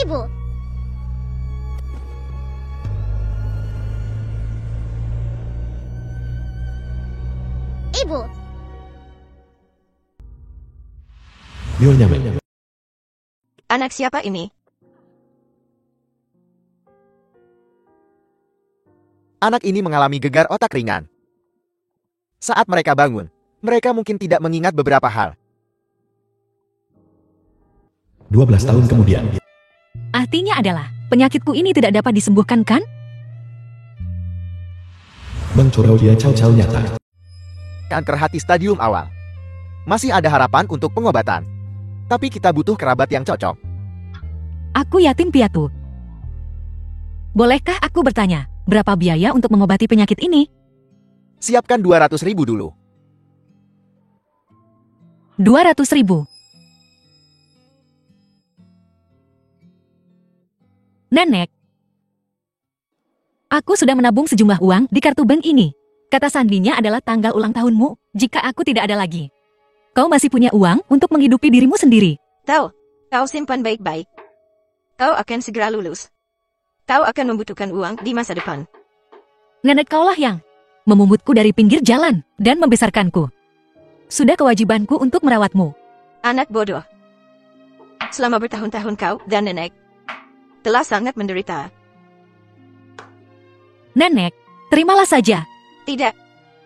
Ibu. Ibu. Nyonya Meng. Anak siapa ini? Anak ini mengalami gegar otak ringan. Saat mereka bangun, mereka mungkin tidak mengingat beberapa hal. 12 tahun kemudian. Artinya adalah, penyakitku ini tidak dapat disembuhkan kan? Mengcurau dia Cao nyata. Kanker hati stadium awal. Masih ada harapan untuk pengobatan. Tapi kita butuh kerabat yang cocok. Aku yatim piatu. Bolehkah aku bertanya, berapa biaya untuk mengobati penyakit ini? Siapkan 200.000 dulu. 200.000. Nenek, aku sudah menabung sejumlah uang di kartu bank ini. Kata sandinya adalah tanggal ulang tahunmu, jika aku tidak ada lagi. Kau masih punya uang untuk menghidupi dirimu sendiri. Tahu, kau simpan baik-baik. Kau akan segera lulus. Kau akan membutuhkan uang di masa depan. Nenek kaulah yang memumutku dari pinggir jalan dan membesarkanku. Sudah kewajibanku untuk merawatmu. Anak bodoh. Selama bertahun-tahun kau dan nenek telah sangat menderita. Nenek, terimalah saja. Tidak.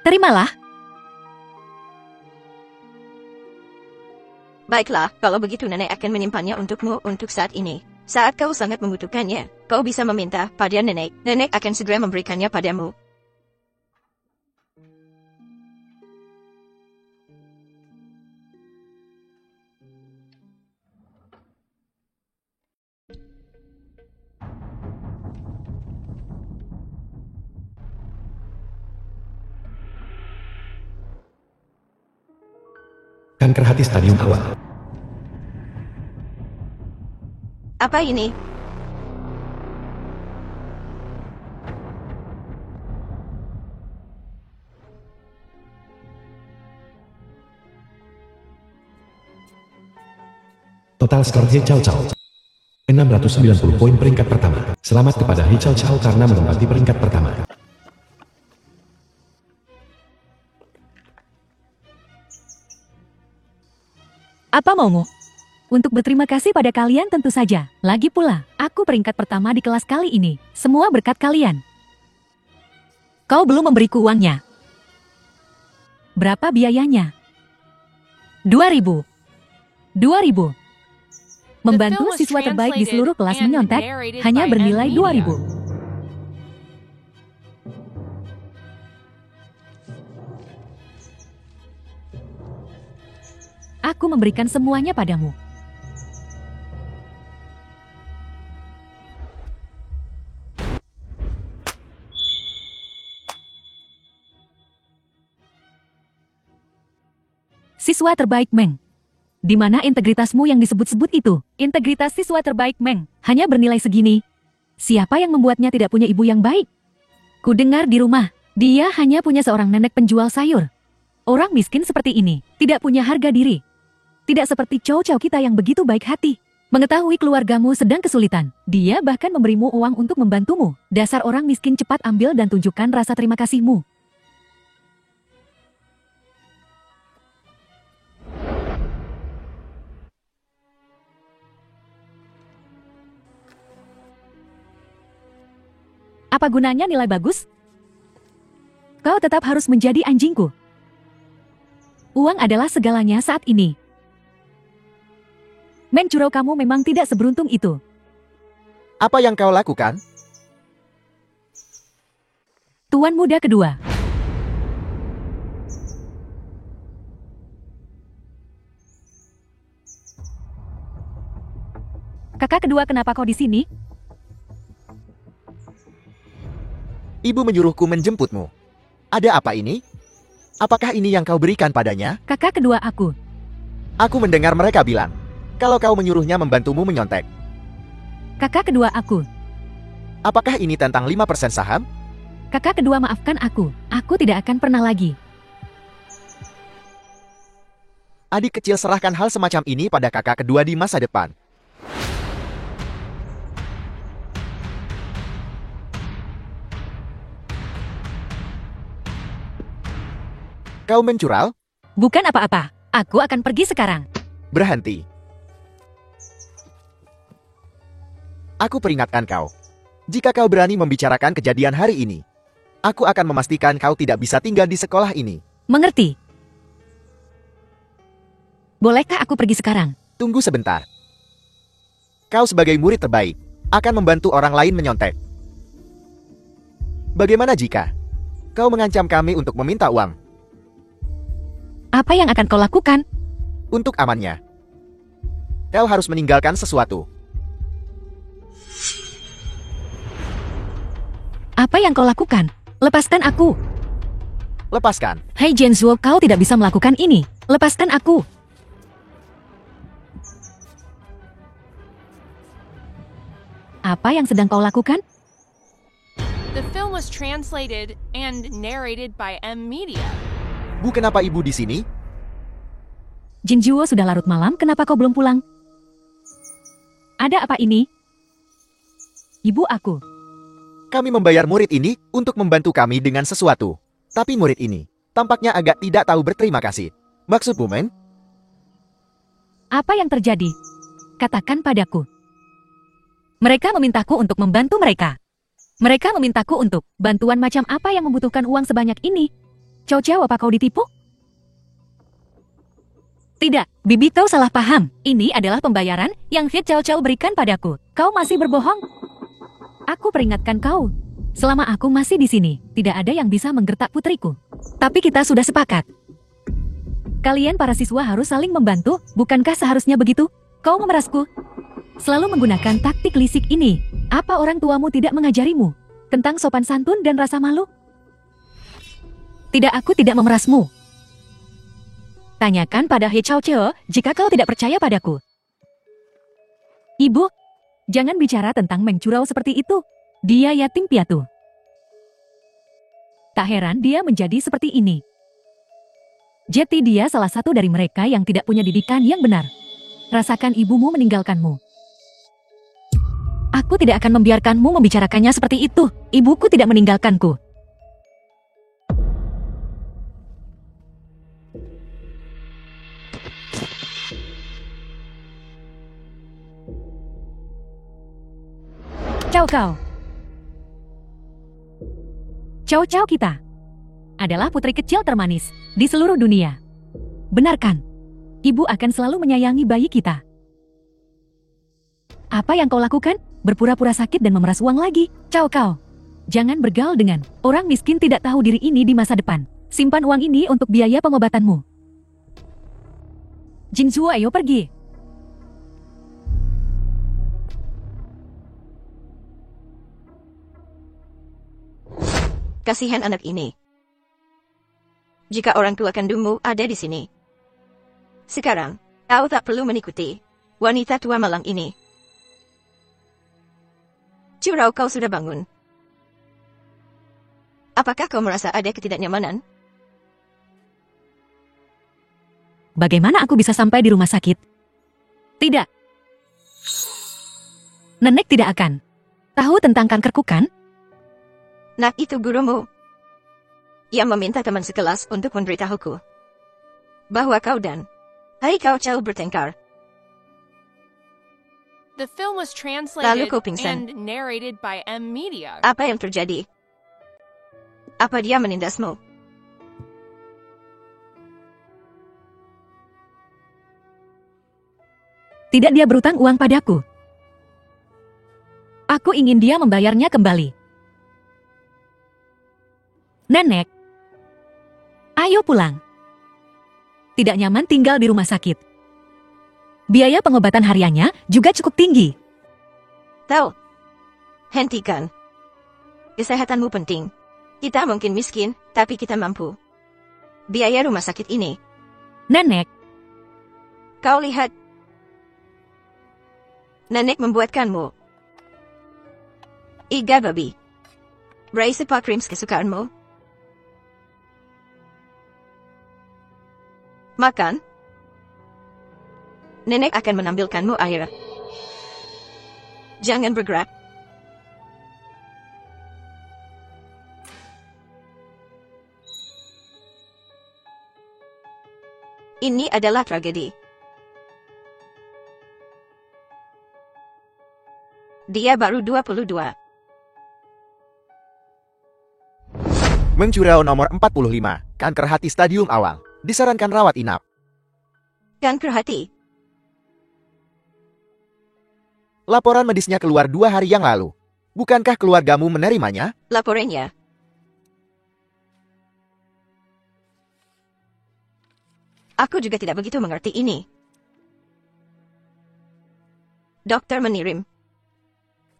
Terimalah. Baiklah, kalau begitu nenek akan menyimpannya untukmu untuk saat ini. Saat kau sangat membutuhkannya, kau bisa meminta pada nenek. Nenek akan segera memberikannya padamu. Kanker hati stadium awal. Apa ini? Total skor He Cao 690 poin peringkat pertama. Selamat kepada He Cao karena menempati peringkat pertama. Apa maumu? Untuk berterima kasih pada kalian tentu saja. Lagi pula, aku peringkat pertama di kelas kali ini. Semua berkat kalian. Kau belum memberiku uangnya. Berapa biayanya? 2.000. 2.000. Membantu siswa terbaik di seluruh kelas menyontek hanya bernilai 2.000. Aku memberikan semuanya padamu. Siswa terbaik Meng. Di mana integritasmu yang disebut-sebut itu? Integritas siswa terbaik Meng hanya bernilai segini. Siapa yang membuatnya tidak punya ibu yang baik? Ku dengar di rumah, dia hanya punya seorang nenek penjual sayur. Orang miskin seperti ini tidak punya harga diri. Tidak seperti Cao kita yang begitu baik hati. Mengetahui keluargamu sedang kesulitan, dia bahkan memberimu uang untuk membantumu. Dasar orang miskin, cepat ambil dan tunjukkan rasa terima kasihmu. Apa gunanya nilai bagus? Kau tetap harus menjadi anjingku. Uang adalah segalanya saat ini. Meng Curau, kamu memang tidak seberuntung itu. Apa yang kau lakukan? Tuan muda kedua. Kakak kedua, kenapa kau di sini? Ibu menyuruhku menjemputmu. Ada apa ini? Apakah ini yang kau berikan padanya? Kakak kedua aku. Aku mendengar mereka bilang, kalau kau menyuruhnya membantumu menyontek. Kakak kedua aku. Apakah ini tentang 5% saham? Kakak kedua, maafkan aku. Aku tidak akan pernah lagi. Adik kecil serahkan hal semacam ini pada kakak kedua di masa depan. Kau mencurau? Bukan apa-apa. Aku akan pergi sekarang. Berhenti. Aku peringatkan kau. Jika kau berani membicarakan kejadian hari ini, aku akan memastikan kau tidak bisa tinggal di sekolah ini. Mengerti? Bolehkah aku pergi sekarang? Tunggu sebentar. Kau sebagai murid terbaik, akan membantu orang lain menyontek. Bagaimana jika kau mengancam kami untuk meminta uang? Apa yang akan kau lakukan? Untuk amannya, kau harus meninggalkan sesuatu. Apa yang kau lakukan? Lepaskan aku. Lepaskan. Hei Genzuo, kau tidak bisa melakukan ini. Lepaskan aku. Apa yang sedang kau lakukan? The film was translated and narrated by M Media. Bu, kenapa ibu di sini? Jinjuo, sudah larut malam, kenapa kau belum pulang? Ada apa ini? Ibu aku. Kami membayar murid ini untuk membantu kami dengan sesuatu. Tapi murid ini tampaknya agak tidak tahu berterima kasih. Maksudmu, men? Apa yang terjadi? Katakan padaku. Mereka memintaku untuk membantu mereka. Mereka memintaku untuk bantuan macam apa yang membutuhkan uang sebanyak ini? Chow Chow, apa kau ditipu? Tidak, bibi, kau salah paham. Ini adalah pembayaran yang Hit Chow Chow berikan padaku. Kau masih berbohong? Aku peringatkan kau. Selama aku masih di sini, tidak ada yang bisa menggertak putriku. Tapi kita sudah sepakat. Kalian para siswa harus saling membantu, bukankah seharusnya begitu? Kau memerasku. Selalu menggunakan taktik lisik ini. Apa orang tuamu tidak mengajarimu tentang sopan santun dan rasa malu? Tidak, aku tidak memerasmu. Tanyakan pada He Chao Cheo jika kau tidak percaya padaku. Ibu, jangan bicara tentang mencurau seperti itu. Dia yatim piatu. Tak heran dia menjadi seperti ini. Jadi dia salah satu dari mereka yang tidak punya didikan yang benar. Rasakan ibumu meninggalkanmu. Aku tidak akan membiarkanmu membicarakannya seperti itu. Ibuku tidak meninggalkanku. Chow kau. Chow Chow kita adalah putri kecil termanis di seluruh dunia. Benarkan? Ibu akan selalu menyayangi bayi kita. Apa yang kau lakukan? Berpura-pura sakit dan memeras uang lagi. Chow kau. Jangan bergaul dengan orang miskin tidak tahu diri ini di masa depan. Simpan uang ini untuk biaya pengobatanmu. Jinzuo, ayo pergi. Kasihan anak ini. Jika orang tua kandungmu ada di sini. Sekarang, kau tak perlu mengikuti wanita tua malang ini. Curau, kau sudah bangun. Apakah kau merasa ada ketidaknyamanan? Bagaimana aku bisa sampai di rumah sakit? Tidak. Nenek tidak akan tahu tentang kankerku, kan? Nah, itu gurumu yang meminta teman sekelas untuk memberitahuku bahwa kau dan Hai Kau Chow bertengkar. The film was Lalu translated kau pingsan. and narrated by M Media. Apa yang terjadi? Apa dia menindasmu? Tidak, dia berutang uang padaku. Aku ingin dia membayarnya kembali. Nenek, ayo pulang. Tidak nyaman tinggal di rumah sakit. Biaya pengobatan hariannya juga cukup tinggi. Tahu? Hentikan. Kesehatanmu penting. Kita mungkin miskin, tapi kita mampu. Biaya rumah sakit ini. Nenek, Kau lihat. Nenek membuatkanmu iga babi. Beri sepak krim kesukaanmu. Makan. Nenek akan menambilkanmu air. Jangan bergerak. Ini adalah tragedi. Dia baru 22. Meng Curao nomor 45, kanker hati stadium awal. Disarankan rawat inap. Kanker hati. Laporan medisnya keluar 2 hari yang lalu. Bukankah keluargamu menerimanya? Laporannya. Aku juga tidak begitu mengerti ini. Dokter mengirim.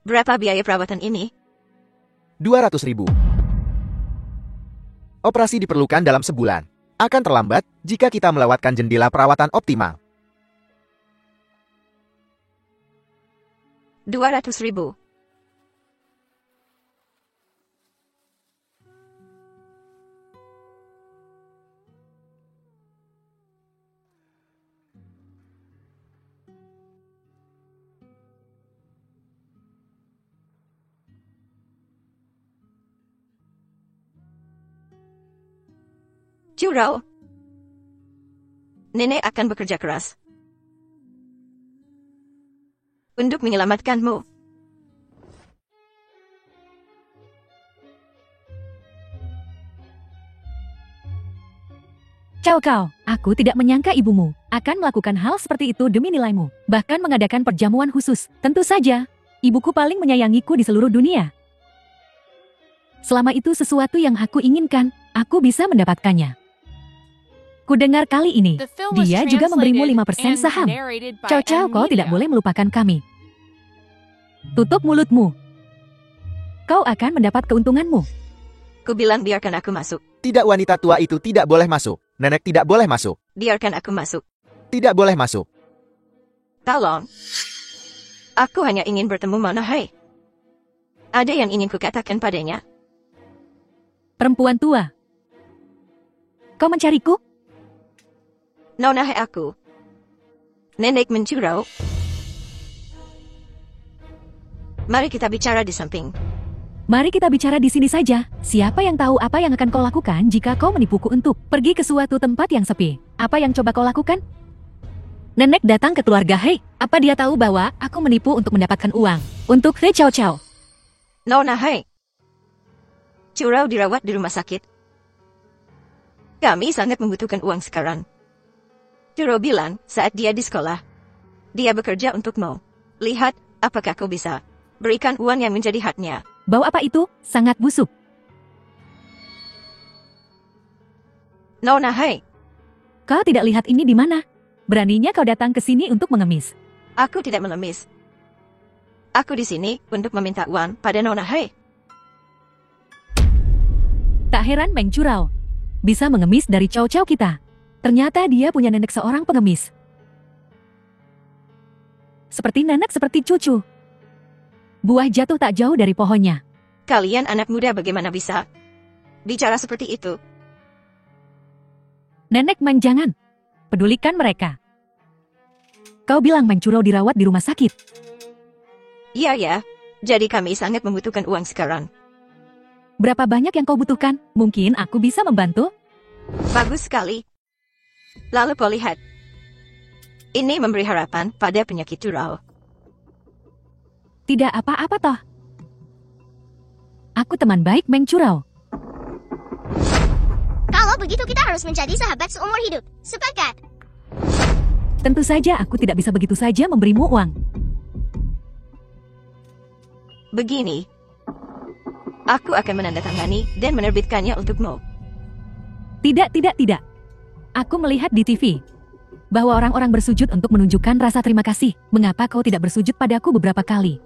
Berapa biaya perawatan ini? 200.000. Operasi diperlukan dalam sebulan. Akan terlambat jika kita melewatkan jendela perawatan optimal. 200.000. Curao. Nenek akan bekerja keras untuk menyelamatkanmu. Cao Cao, aku tidak menyangka ibumu akan melakukan hal seperti itu demi nilaimu. Bahkan mengadakan perjamuan khusus. Tentu saja, ibuku paling menyayangiku di seluruh dunia. Selama itu sesuatu yang aku inginkan, aku bisa mendapatkannya. Kudengar kali ini, The film was dia juga memberimu translated 5% and saham. narrated by Cao Cao, M kau tidak Media. boleh melupakan kami. Tutup mulutmu. Kau akan mendapat keuntunganmu. Ku bilang biarkan aku masuk. Tidak, wanita tua itu tidak boleh masuk. Nenek tidak boleh masuk. Biarkan aku masuk. Tidak boleh masuk. Tolong. Aku hanya ingin bertemu Mona Hai. Ada yang ingin kukatakan padanya. Perempuan tua. Kau mencariku? Nona Hai aku. Nenek mencurau. Mari kita bicara di samping. Mari kita bicara di sini saja. Siapa yang tahu apa yang akan kau lakukan jika kau menipuku untuk pergi ke suatu tempat yang sepi? Apa yang coba kau lakukan? Nenek datang ke keluarga Hei. Apa dia tahu bahwa aku menipu untuk mendapatkan uang? Untuk Hei Cao Cao. Nona Hai. Curau dirawat di rumah sakit. Kami sangat membutuhkan uang sekarang. Curau bilang saat dia di sekolah. Dia bekerja untukmu. Lihat, apakah kau bisa berikan uang yang menjadi haknya. Bau apa itu? Sangat busuk. Nona Hai. Kau tidak lihat ini di mana? Beraninya kau datang ke sini untuk mengemis. Aku tidak melemis. Aku di sini untuk meminta uang pada Nona Hai. Tak heran Meng Curao bisa mengemis dari Cao Cao kita. Ternyata dia punya nenek seorang pengemis. Seperti nenek seperti cucu. Buah jatuh tak jauh dari pohonnya. Kalian anak muda bagaimana bisa bicara seperti itu? Nenek Meng, jangan. Pedulikan mereka. Kau bilang Meng Curao dirawat di rumah sakit. Iya ya, jadi kami sangat membutuhkan uang sekarang. Berapa banyak yang kau butuhkan? Mungkin aku bisa membantu? Bagus sekali. Lalu kau lihat. Ini memberi harapan pada penyakit Curao. Tidak apa-apa toh. Aku teman baik Meng Curao. Kalau begitu kita harus menjadi sahabat seumur hidup. Sepakat? Tentu saja aku tidak bisa begitu saja memberimu uang. Begini. Aku akan menandatangani dan menerbitkannya untukmu. Tidak. Aku melihat di TV bahwa orang-orang bersujud untuk menunjukkan rasa terima kasih. Mengapa kau tidak bersujud padaku beberapa kali?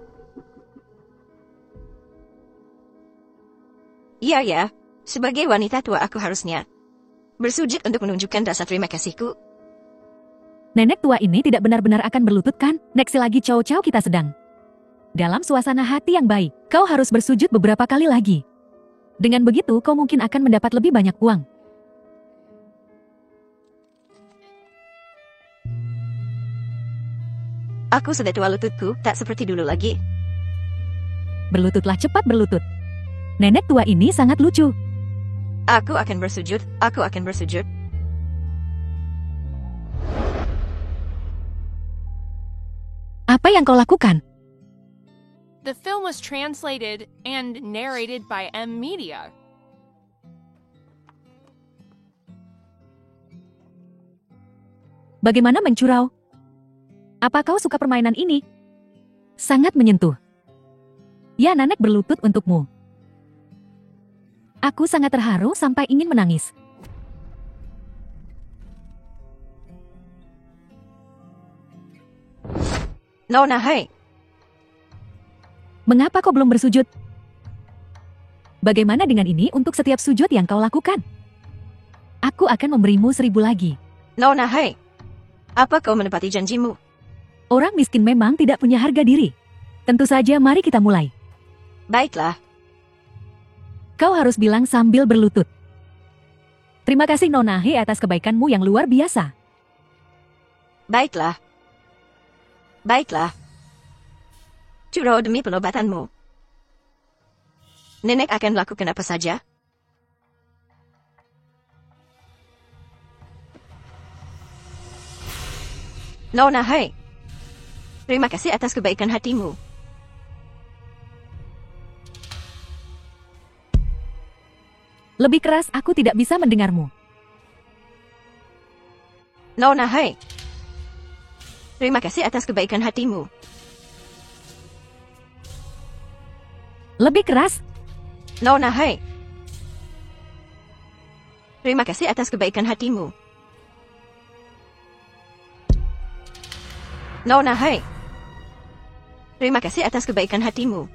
Iya ya, sebagai wanita tua aku harusnya bersujud untuk menunjukkan rasa terima kasihku. Nenek tua ini tidak benar-benar akan berlutut kan? Next lagi Cao Cao kita sedang dalam suasana hati yang baik. Kau harus bersujud beberapa kali lagi. Dengan begitu kau mungkin akan mendapat lebih banyak uang. Aku sudah tua, lututku tak seperti dulu lagi. Berlututlah, cepat berlutut. Nenek tua ini sangat lucu. Aku akan bersujud, aku akan bersujud. Apa yang kau lakukan? The film was translated and narrated by M Media. Bagaimana mencurau? Apa kau suka permainan ini? Sangat menyentuh. Ya, Nanek berlutut untukmu. Aku sangat terharu sampai ingin menangis. Nona, hai. Mengapa kau belum bersujud? Bagaimana dengan ini untuk setiap sujud yang kau lakukan? Aku akan memberimu 1000 lagi. Nona, hai. Apa kau menepati janjimu? Orang miskin memang tidak punya harga diri. Tentu saja, mari kita mulai. Baiklah. Kau harus bilang sambil berlutut. Terima kasih Nona He atas kebaikanmu yang luar biasa. Baiklah. Baiklah. Curau demi penobatanmu. Nenek akan lakukan apa saja? Nona, hai. Terima kasih atas kebaikan hatimu. Lebih keras, aku tidak bisa mendengarmu. Nona, hai. Terima kasih atas kebaikan hatimu. Lebih keras. Nona, hai. Terima kasih atas kebaikan hatimu. Nona, hai. Terima kasih atas kebaikan hatimu.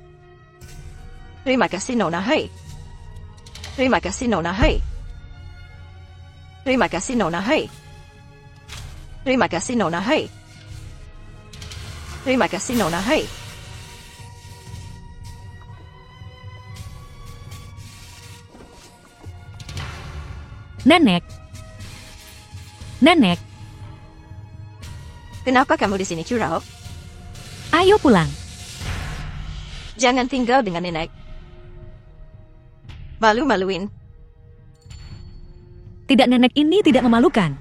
Terima kasih, Nona, hai. Terima kasih, Nona, hai. Terima kasih, Nona, hai. Terima kasih, Nona, hai. Terima kasih, Nona, hai. Nenek. Nenek, Kenapa kamu di sini, Curau? ayo pulang. Jangan tinggal dengan nenek. Malu-maluin. Tidak, nenek ini tidak memalukan.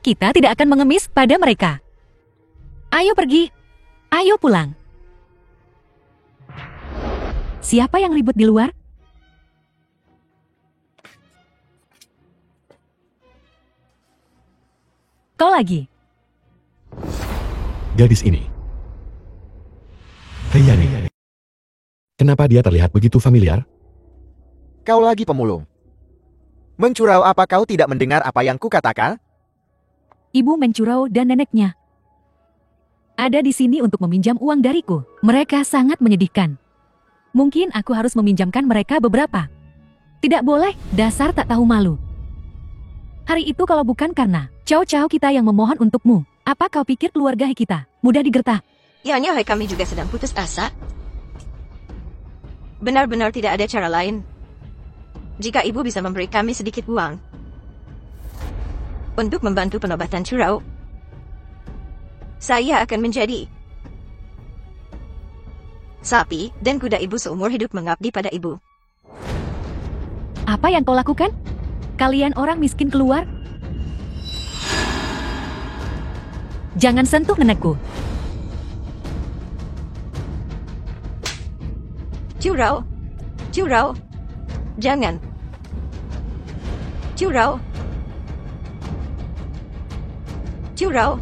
Kita tidak akan mengemis pada mereka. Ayo pergi. Ayo pulang. Siapa yang ribut di luar? Kau lagi. Gadis ini. Hayani. Kenapa dia terlihat begitu familiar? Kau lagi pemulung. Mencurau, apa kau tidak mendengar apa yang kukatakan? Ibu Mencurau dan neneknya ada di sini untuk meminjam uang dariku. Mereka sangat menyedihkan. Mungkin aku harus meminjamkan mereka beberapa. Tidak boleh, dasar tak tahu malu. Hari itu kalau bukan karena Cao-Cao kita yang memohon untukmu, apa kau pikir keluarga kita mudah digertak? Ya, nyohai, kami juga sedang putus asa. Benar-benar tidak ada cara lain. Jika ibu bisa memberi kami sedikit uang untuk membantu penobatan Curau, saya akan menjadi sapi dan kuda ibu seumur hidup mengabdi pada ibu. Apa yang kau lakukan? Kalian orang miskin keluar. Jangan sentuh nenekku. Curau, Curau, jangan. Curau, Curau.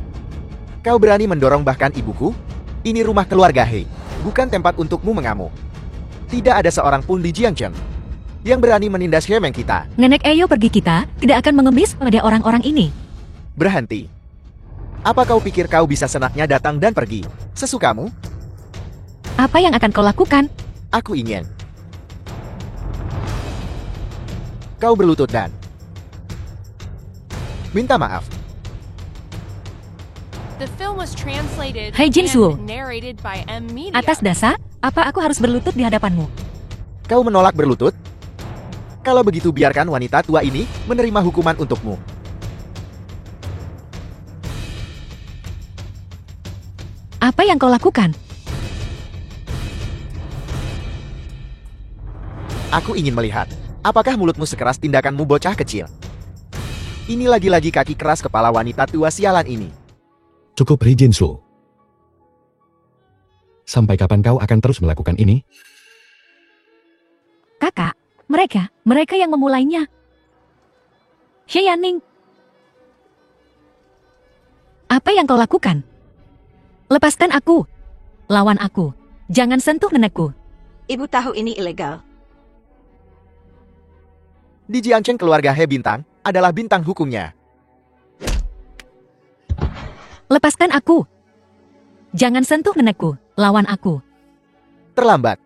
Kau berani mendorong bahkan ibuku? Ini rumah keluarga He, bukan tempat untukmu mengamuk. Tidak ada seorang pun di Jiangchen yang berani menindas Hemeng kita. Nenek Eyo pergi, kita tidak akan mengemis pada orang-orang ini. Berhenti. Apa kau pikir kau bisa senaknya datang dan pergi sesukamu? Apa yang akan kau lakukan? Aku ingin kau berlutut dan minta maaf. The film was translated Hai Jinsuo. and narrated by M Media. Atas dasar, apa aku harus berlutut di hadapanmu? Kau menolak berlutut? Kalau begitu biarkan wanita tua ini menerima hukuman untukmu. Apa yang kau lakukan? Aku ingin melihat, apakah mulutmu sekeras tindakanmu bocah kecil? Ini lagi-lagi kaki keras kepala wanita tua sialan ini. Cukup, Ri Jinsu. Sampai kapan kau akan terus melakukan ini? Kakak, mereka yang memulainya. Xie Yaning, apa yang kau lakukan? Lepaskan aku. Lawan aku. Jangan sentuh nenekku. Ibu tahu ini ilegal. Di Jiangcheng keluarga He Bintang adalah bintang hukumnya. Lepaskan aku. Jangan sentuh nenekku. Lawan aku. Terlambat.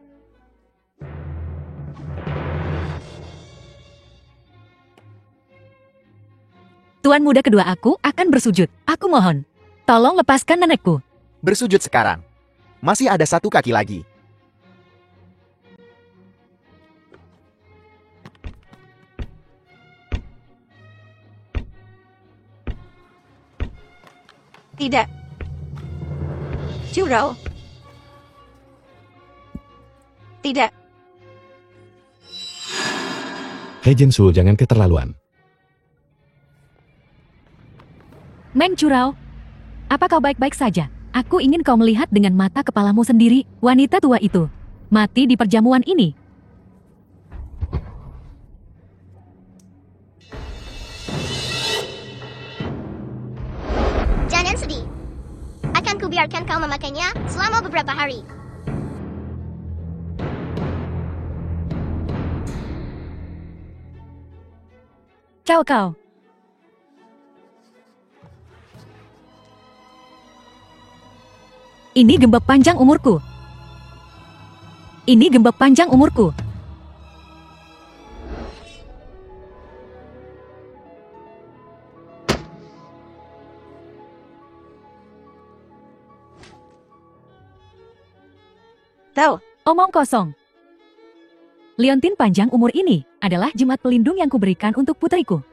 Tuan muda kedua aku akan bersujud. Aku mohon. Tolong lepaskan nenekku. Bersujud sekarang. Masih ada satu kaki lagi. Tidak. Curau. Tidak. Hei Jinsu, jangan keterlaluan. Meng Curau, apa kau baik-baik saja? Aku ingin kau melihat dengan mata kepalamu sendiri, wanita tua itu. Mati di perjamuan ini. Jangan sedih. Akan kubiarkan kau memakainya selama beberapa hari. Kau. Ini gembok panjang umurku. Ini gembok panjang umurku. Tahu. Omong kosong. Liontin panjang umur ini adalah jimat pelindung yang kuberikan untuk putriku.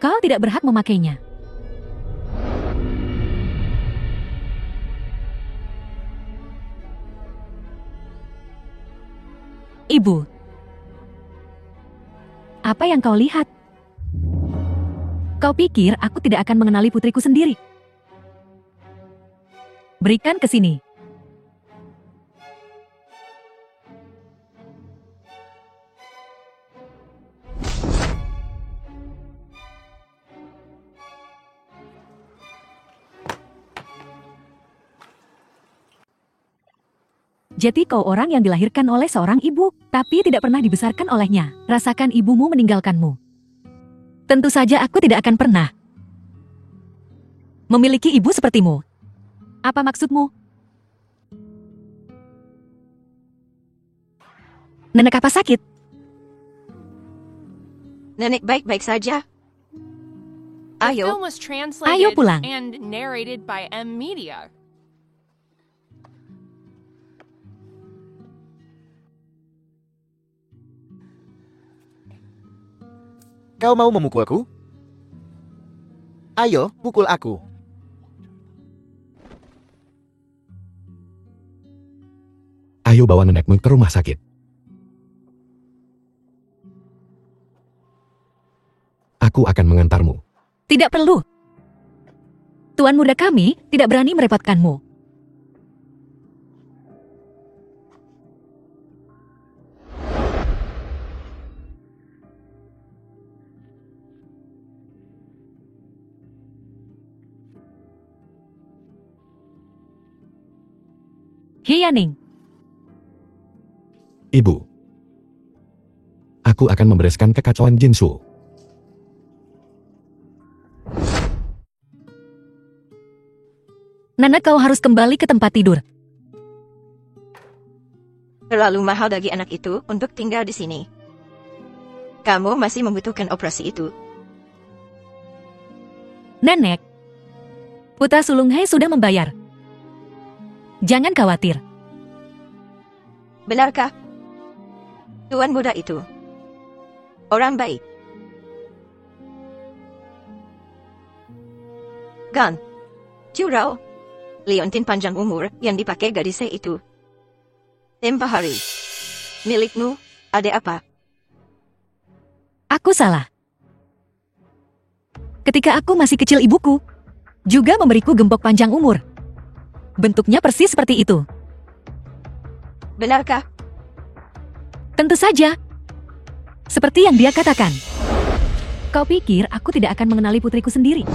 Kau tidak berhak memakainya. Ibu, apa yang kau lihat? Kau pikir aku tidak akan mengenali putriku sendiri? Berikan ke sini. Jadi kau orang yang dilahirkan oleh seorang ibu, tapi tidak pernah dibesarkan olehnya. Rasakan ibumu meninggalkanmu. Tentu saja aku tidak akan pernah memiliki ibu sepertimu. Apa maksudmu? Nenek apa sakit? Nenek baik-baik saja. The Ayo. film was translated Ayo pulang. and narrated by M Media. Kau mau memukulku? Ayo, pukul aku. Ayo bawa nenekmu ke rumah sakit. Aku akan mengantarmu. Tidak perlu. Tuan muda kami tidak berani merepotkanmu. Xie Yaning, Ibu. Aku akan membereskan kekacauan Jinsu. Nana kau harus kembali ke tempat tidur. Terlalu mahal bagi anak itu untuk tinggal di sini. Kamu masih membutuhkan operasi itu. Nenek, putra sulung He sudah membayar. Jangan khawatir. Benarkah? Tuan muda itu orang baik. Gan, Curau, liontin panjang umur yang dipakai gadis itu. Tempo hari. Milikmu, ada apa? Aku salah. Ketika aku masih kecil ibuku juga memberiku gembok panjang umur. Bentuknya persis seperti itu. Benarkah? Tentu saja. Seperti yang dia katakan. Kau pikir aku tidak akan mengenali putriku sendiri?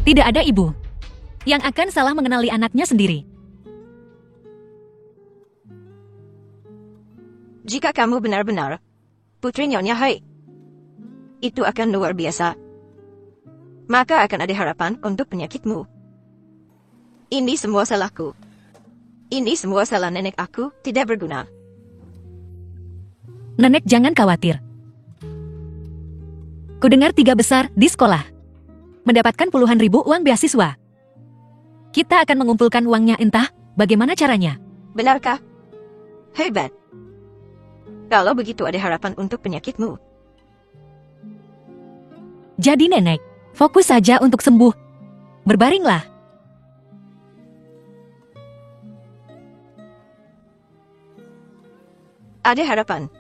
Tidak ada ibu yang akan salah mengenali anaknya sendiri. Jika kamu benar-benar putri Nyonya Hei, itu akan luar biasa. Maka akan ada harapan untuk penyakitmu. Ini semua salahku. Ini semua salah nenek aku, tidak berguna. Nenek jangan khawatir. Kudengar 3 besar di sekolah mendapatkan puluhan ribu uang beasiswa. Kita akan mengumpulkan uangnya entah bagaimana caranya. Benarkah? Hebat. Kalau begitu ada harapan untuk penyakitmu. Jadi nenek, fokus saja untuk sembuh. Berbaringlah. Ada harapan.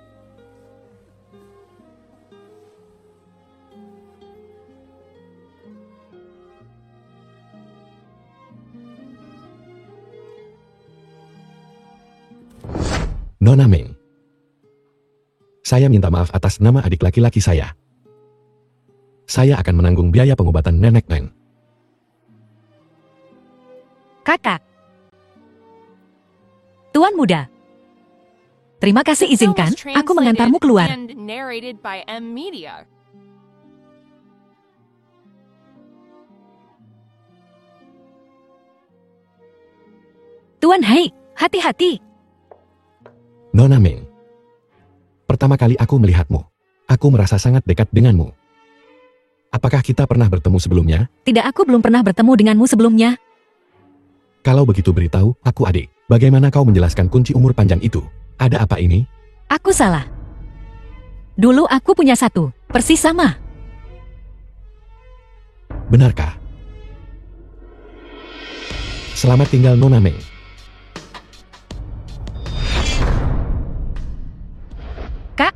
Nona Meng. Saya minta maaf atas nama adik laki-laki saya. Saya akan menanggung biaya pengobatan Nenek Meng. Kakak. Tuan muda. Terima kasih, The film izinkan was aku mengantarmu keluar. translated and narrated by M Media. Tuan Hei, hati-hati. Nona Meng. Pertama kali aku melihatmu, aku merasa sangat dekat denganmu. Apakah kita pernah bertemu sebelumnya? Tidak, aku belum pernah bertemu denganmu sebelumnya. Kalau begitu beritahu, aku adik. Bagaimana kau menjelaskan kunci umur panjang itu? Ada apa ini? Aku salah. Dulu aku punya satu, persis sama. Benarkah? Selamat tinggal Nona Meng. Kak,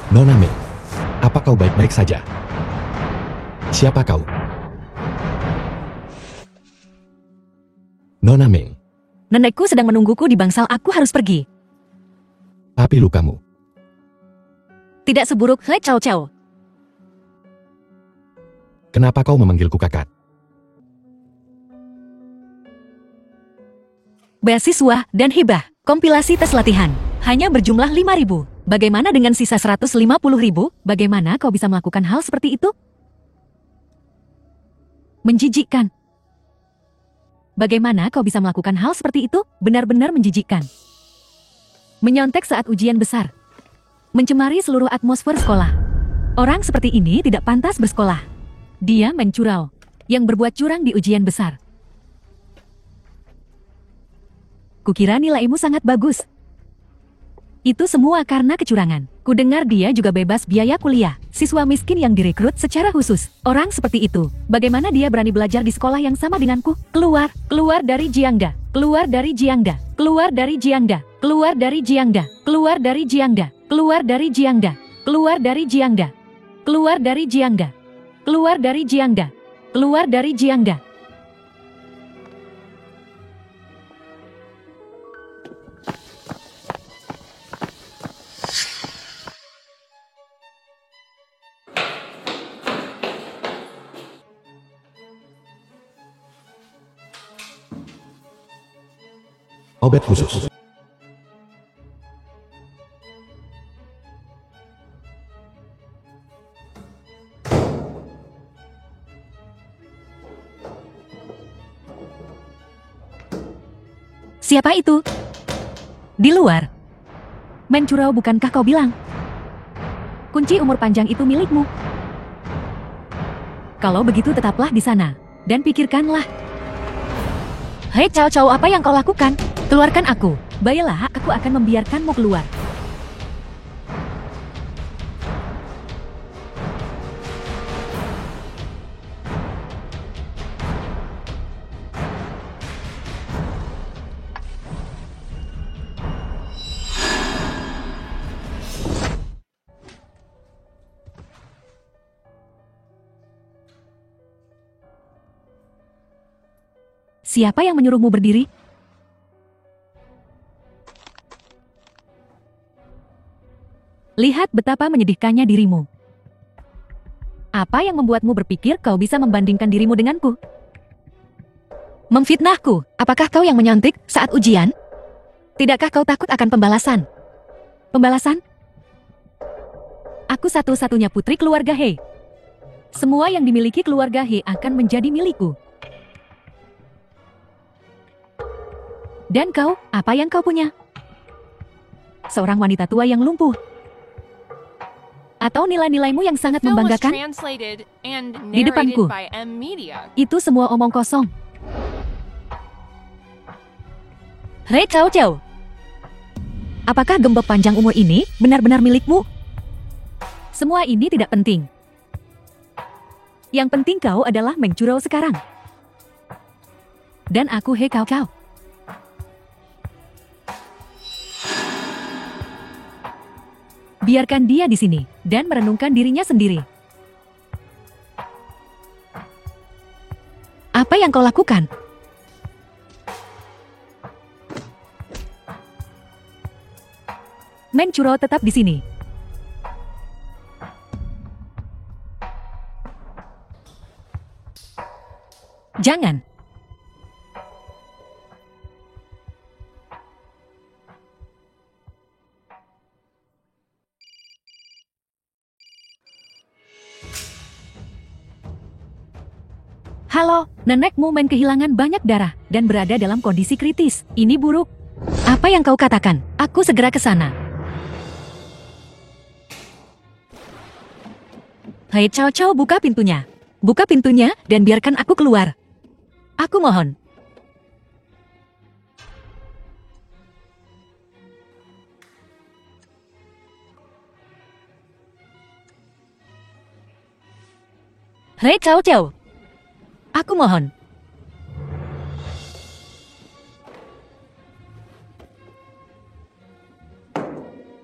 Nona Meng, apa kau baik-baik saja? Siapa kau? Nona Meng, nenekku sedang menungguku di bangsal, aku harus pergi. tapi lukamu. Tidak seburuk He Cao Cao. Kenapa kau memanggilku kakak? Beasiswa dan hibah, kompilasi tes latihan, hanya berjumlah 5.000. Bagaimana dengan sisa 150.000? Bagaimana kau bisa melakukan hal seperti itu? Menjijikkan. Bagaimana kau bisa melakukan hal seperti itu? Benar-benar menjijikkan. Menyontek saat ujian besar. Mencemari seluruh atmosfer sekolah. Orang seperti ini tidak pantas bersekolah. Dia mencurau, yang berbuat curang di ujian besar. Kukira nilaimu sangat bagus. Itu semua karena kecurangan. Kudengar dia juga bebas biaya kuliah. Siswa miskin yang direkrut secara khusus. Orang seperti itu, bagaimana dia berani belajar di sekolah yang sama denganku? Keluar, keluar dari Jiangda, keluar dari Jiangda, keluar dari Jiangda, keluar dari Jiangda, keluar dari Jiangda, keluar dari Jiangda, keluar dari Jiangda, keluar dari Jiangda, keluar dari Jiangda, keluar dari Jiangda. Obat khusus. Siapa itu? Di luar. Mencurau, bukankah kau bilang? Kunci umur panjang itu milikmu. Kalau begitu tetaplah di sana. Dan pikirkanlah. Hei Cao Cao, apa yang kau lakukan? Keluarkan aku. Baiklah, aku akan membiarkanmu keluar. Siapa yang menyuruhmu berdiri? Lihat betapa menyedihkannya dirimu. Apa yang membuatmu berpikir kau bisa membandingkan dirimu denganku? Memfitnahku, apakah kau yang menyontek saat ujian? Tidakkah kau takut akan pembalasan? Pembalasan? Aku satu-satunya putri keluarga He. Semua yang dimiliki keluarga He akan menjadi milikku. Dan kau, apa yang kau punya? Seorang wanita tua yang lumpuh. Atau nilai-nilaimu yang sangat Film was membanggakan? translated and Di depanku. narrated by M Media. Itu semua omong kosong. Hei Cao Cao. Apakah gembok panjang umur ini benar-benar milikmu? Semua ini tidak penting. Yang penting kau adalah Meng Churou sekarang. Dan aku He Cao Cao. Biarkan dia di sini dan merenungkan dirinya sendiri. Apa yang kau lakukan? Meng Churou tetap di sini. Jangan. Halo, nenekmu Meng kehilangan banyak darah dan berada dalam kondisi kritis. Ini buruk. Apa yang kau katakan? Aku segera ke sana. Hai Cao Cao, buka pintunya. Buka pintunya dan biarkan aku keluar. Aku mohon. Hei Cao Cao. Aku mohon.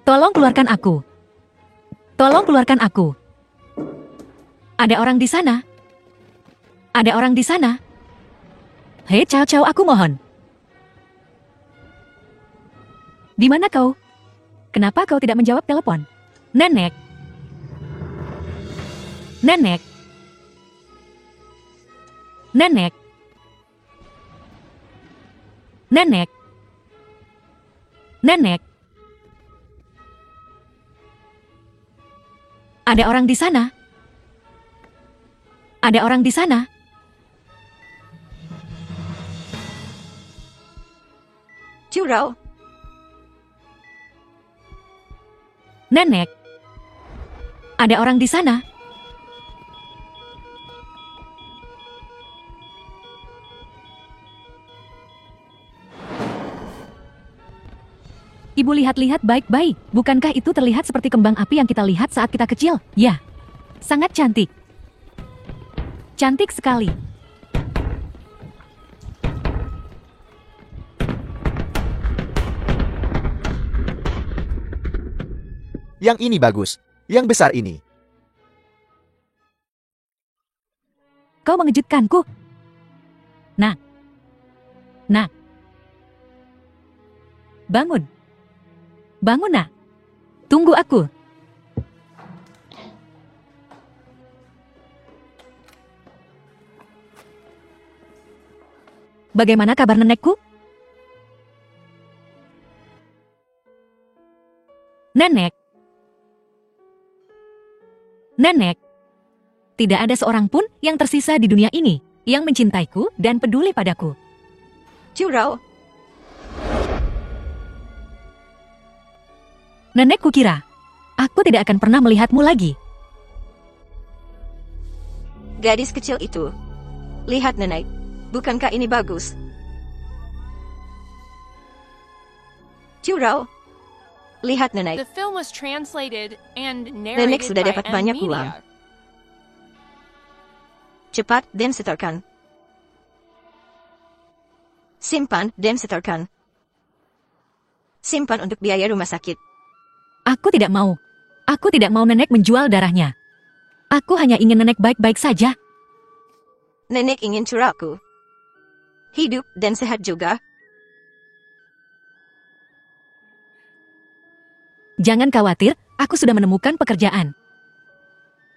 Tolong keluarkan aku. Tolong keluarkan aku. Ada orang di sana. Ada orang di sana. Hei Cao Cao, aku mohon. Di mana kau? Kenapa kau tidak menjawab telepon? Nenek. Nenek. Nenek. Nenek. Nenek. Ada orang di sana. Ada orang di sana. Churou. Nenek. Ada orang di sana. Ibu lihat-lihat baik-baik. Bukankah itu terlihat seperti kembang api yang kita lihat saat kita kecil? Ya. Sangat cantik. Cantik sekali. Yang ini bagus. Yang besar ini. Kau mengejutkanku. Nah. Nah. Bangun. Bangun, nak. Tunggu aku. Bagaimana kabar nenekku? Nenek. Nenek. Tidak ada seorang pun yang tersisa di dunia ini yang mencintaiku dan peduli padaku. Churou. Nenek kukira, aku tidak akan pernah melihatmu lagi. Gadis kecil itu. Lihat nenek. Bukankah ini bagus? Churou. Lihat nenek. The film was translated and Nenek narrated sudah by dapat M banyak Media. uang. Cepat dan setorkan. Simpan dan setorkan. Simpan untuk biaya rumah sakit. Aku tidak mau. Aku tidak mau nenek menjual darahnya. Aku hanya ingin nenek baik-baik saja. Nenek ingin curahku. hidup dan sehat juga. Jangan khawatir, aku sudah menemukan pekerjaan.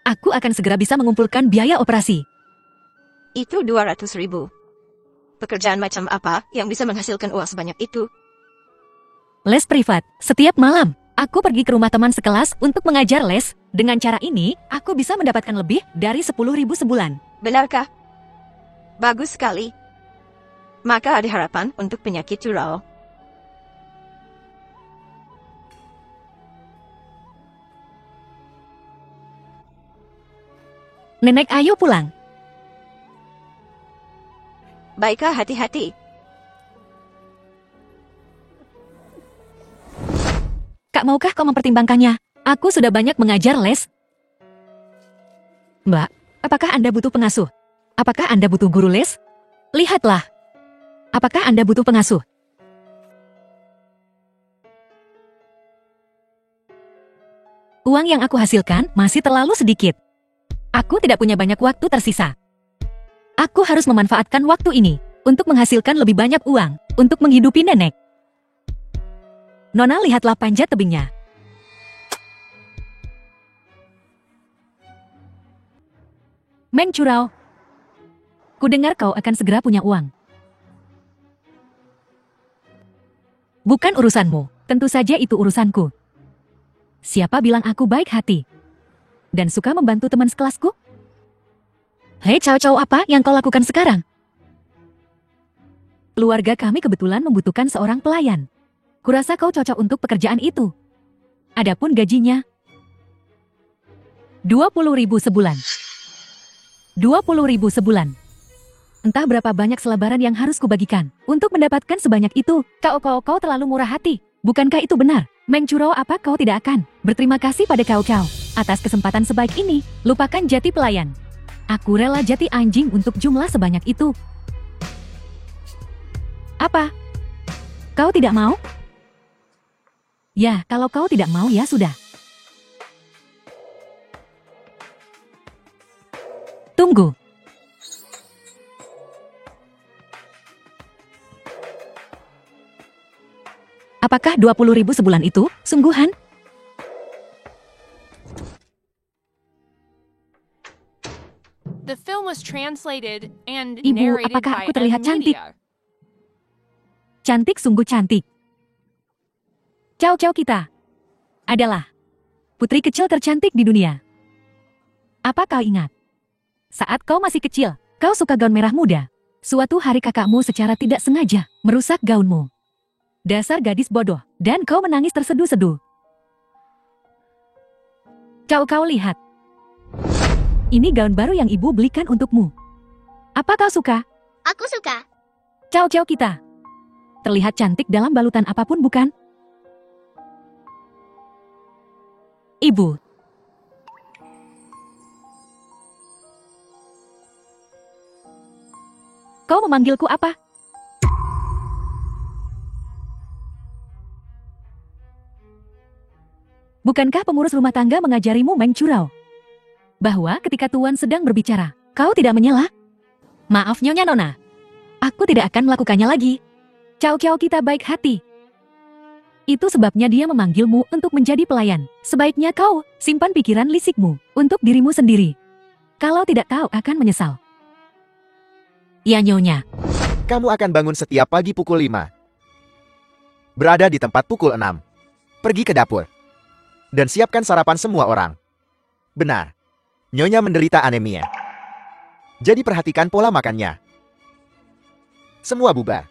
Aku akan segera bisa mengumpulkan biaya operasi. Itu 200.000. Pekerjaan macam apa yang bisa menghasilkan uang sebanyak itu? Les privat, setiap malam. Aku pergi ke rumah teman sekelas untuk mengajar les. Dengan cara ini, aku bisa mendapatkan lebih dari 10.000 sebulan. Benarkah? Bagus sekali. Maka ada harapan untuk penyakit curau. Nenek, ayo pulang. Baiklah, hati-hati. Kak, maukah kau mempertimbangkannya? Aku sudah banyak mengajar les. Mbak, apakah Anda butuh pengasuh? Apakah Anda butuh guru les? Lihatlah. Apakah Anda butuh pengasuh? Uang yang aku hasilkan masih terlalu sedikit. Aku tidak punya banyak waktu tersisa. Aku harus memanfaatkan waktu ini untuk menghasilkan lebih banyak uang untuk menghidupi nenek. Nona, lihatlah panjat tebingnya. Meng Curau, kudengar kau akan segera punya uang. Bukan urusanmu, tentu saja itu urusanku. Siapa bilang aku baik hati dan suka membantu teman sekelasku? Hei, Cao, apa yang kau lakukan sekarang? Keluarga kami kebetulan membutuhkan seorang pelayan. Kurasa kau cocok untuk pekerjaan itu. Adapun gajinya, 20.000 sebulan. 20.000 sebulan. Entah berapa banyak selebaran yang harus kubagikan untuk mendapatkan sebanyak itu. Kau terlalu murah hati. Bukankah itu benar? Meng Curau, apa kau tidak akan berterima kasih pada kau atas kesempatan sebaik ini? Lupakan jati pelayan. Aku rela jati anjing untuk jumlah sebanyak itu. Apa? Kau tidak mau? Ya, kalau kau tidak mau ya sudah. Tunggu. Apakah 20.000 sebulan itu sungguhan? The film was translated and Ibu, narrated apakah by aku terlihat M cantik? Media. Cantik, sungguh cantik. Cao kita adalah putri kecil tercantik di dunia. Apa kau ingat? Saat kau masih kecil, kau suka gaun merah muda. Suatu hari kakakmu secara tidak sengaja merusak gaunmu. Dasar gadis bodoh, dan kau menangis terseduh-seduh. Kau lihat. Ini gaun baru yang ibu belikan untukmu. Apa kau suka? Aku suka. Cao kita terlihat cantik dalam balutan apapun, bukan? Ibu. Kau memanggilku apa? Bukankah pengurus rumah tangga mengajarimu, Meng Curau, bahwa ketika Tuan sedang berbicara, kau tidak menyela? Maaf, Nyonya Nona. Aku tidak akan melakukannya lagi. Cao kita baik hati. Itu sebabnya dia memanggilmu untuk menjadi pelayan. Sebaiknya kau simpan pikiran lisikmu untuk dirimu sendiri. Kalau tidak, kau akan menyesal. Ya, Nyonya. Kamu akan bangun setiap pagi pukul 5. Berada di tempat pukul 6. Pergi ke dapur. Dan siapkan sarapan semua orang. Benar. Nyonya menderita anemia. Jadi perhatikan pola makannya. Semua bubar.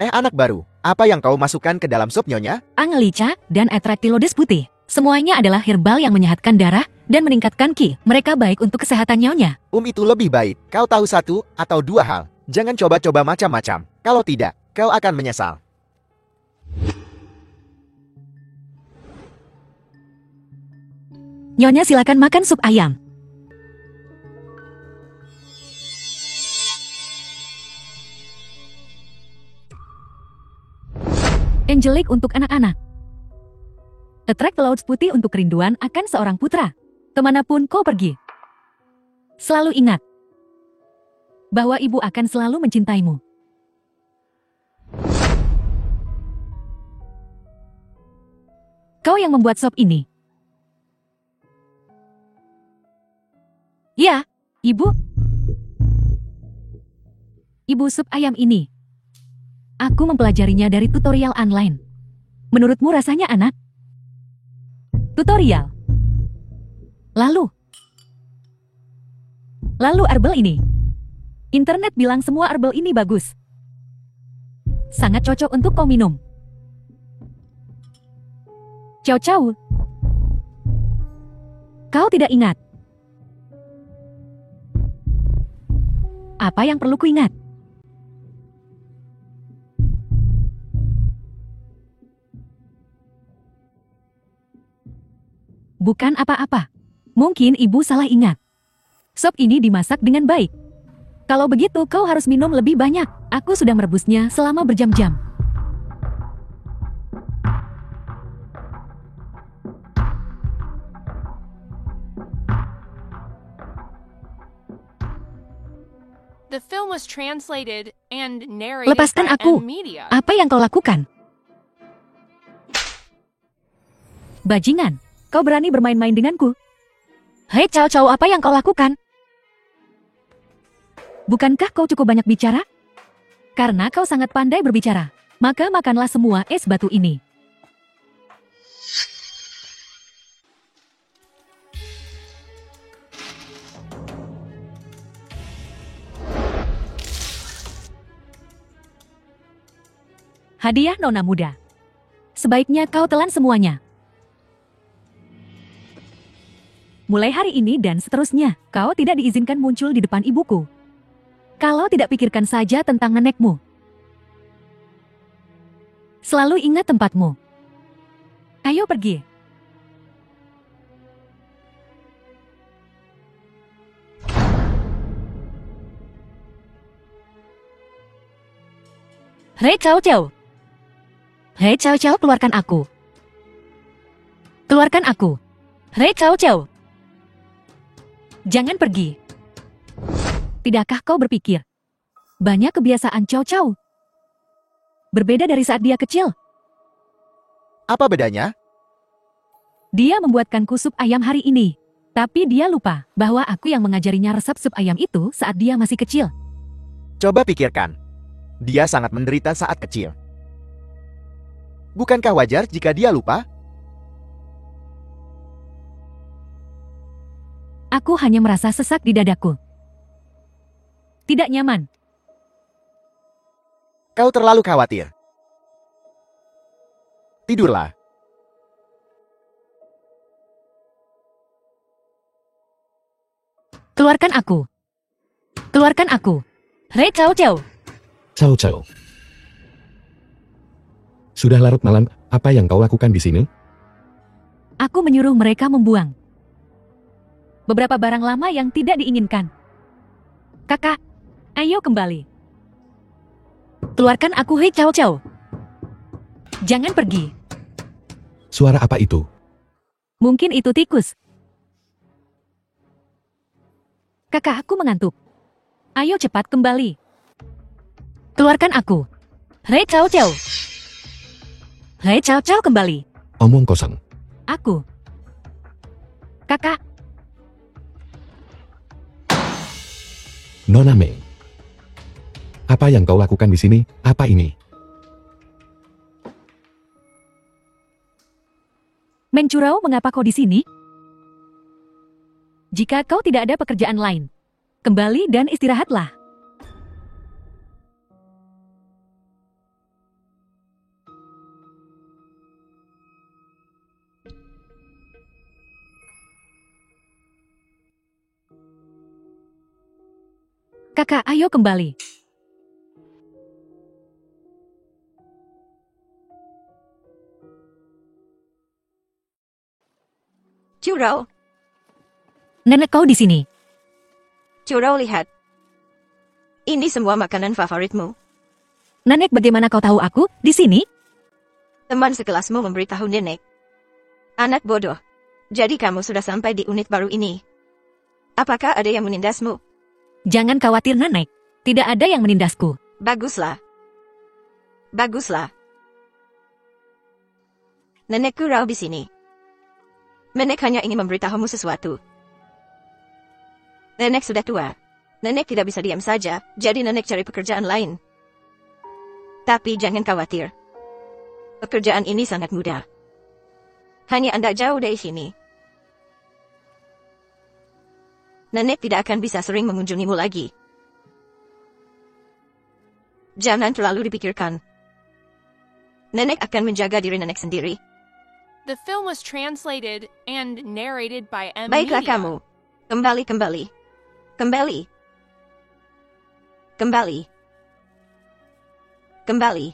Anak baru, apa yang kau masukkan ke dalam sup, Nyonya? Angelica dan Atractylodes putih. Semuanya adalah herbal yang menyehatkan darah dan meningkatkan ki. Mereka baik untuk kesehatan Nyonya. Itu lebih baik. Kau tahu satu atau dua hal. Jangan coba-coba macam-macam. Kalau tidak, kau akan menyesal. Nyonya, silakan makan sup ayam. Angelic untuk anak-anak. Atractylodes putih untuk kerinduan akan seorang putra. Kemanapun kau pergi. Selalu ingat, bahwa ibu akan selalu mencintaimu. Kau yang membuat sop ini. Ya, ibu. Ibu sup ayam ini. Aku mempelajarinya dari tutorial online. Menurutmu rasanya enak? Tutorial. Lalu arbel ini. Internet bilang semua arbel ini bagus. Sangat cocok untuk kau minum. Ciao. Kau tidak ingat? Apa yang perlu kuingat? Bukan apa-apa. Mungkin ibu salah ingat. Sop ini dimasak dengan baik. Kalau begitu kau harus minum lebih banyak. Aku sudah merebusnya selama berjam-jam. The film was translated and narrated Lepaskan by aku. M Media. Apa yang kau lakukan? Bajingan, kau berani bermain-main denganku? Hei Cao, apa yang kau lakukan? Bukankah kau cukup banyak bicara? Karena kau sangat pandai berbicara, maka makanlah semua es batu ini. Hadiah nona muda. Sebaiknya kau telan semuanya. Mulai hari ini dan seterusnya, kau tidak diizinkan muncul di depan ibuku. Kalau tidak pikirkan saja tentang nenekmu. Selalu ingat tempatmu. Ayo pergi. Hei Cao. Hei Cao, keluarkan aku. Keluarkan aku. Hei Cao. Jangan pergi. Tidakkah kau berpikir? Banyak kebiasaan Cao. Berbeda dari saat dia kecil. Apa bedanya? Dia membuatkanku sup ayam hari ini. Tapi dia lupa bahwa aku yang mengajarinya resep sup ayam itu saat dia masih kecil. Coba pikirkan. Dia sangat menderita saat kecil. Bukankah wajar jika dia lupa? Aku hanya merasa sesak di dadaku. Tidak nyaman. Kau terlalu khawatir. Tidurlah. Keluarkan aku. Keluarkan aku. Hei Cao. Cao. Sudah larut malam, apa yang kau lakukan di sini? Aku menyuruh mereka membuang beberapa barang lama yang tidak diinginkan. Kakak, ayo kembali. Keluarkan aku, hei Cao. Jangan pergi. Suara apa itu? Mungkin itu tikus. Kakak, aku mengantuk. Ayo cepat kembali. Keluarkan aku. Hei Cao. Hei Cao, kembali. Omong kosong. Aku. Kakak. Nona Meng. Apa yang kau lakukan di sini? Apa ini? Meng Curao, mengapa kau di sini? Jika kau tidak ada pekerjaan lain, kembali dan istirahatlah. Kakak, ayo kembali. Curau, Nenek kau di sini. Curau lihat. Ini semua makanan favoritmu. Nenek, bagaimana kau tahu aku di sini? Teman sekelasmu memberitahu nenek. Anak bodoh. Jadi kamu sudah sampai di unit baru ini. Apakah ada yang menindasmu? Jangan khawatir, Nenek. Tidak ada yang menindasku. Baguslah. Baguslah. Nenekku raw di sini. Nenek hanya ingin memberitahumu sesuatu. Nenek sudah tua. Nenek tidak bisa diam saja, jadi nenek cari pekerjaan lain. Tapi jangan khawatir. Pekerjaan ini sangat mudah. Hanya Anda jauh dari sini. Nenek tidak akan bisa sering mengunjungimu lagi. Jangan terlalu dipikirkan. Nenek akan menjaga diri nenek sendiri. The film was translated and narrated by M. Baiklah Media. kamu. Kembali. Kembali. Kembali. Kembali.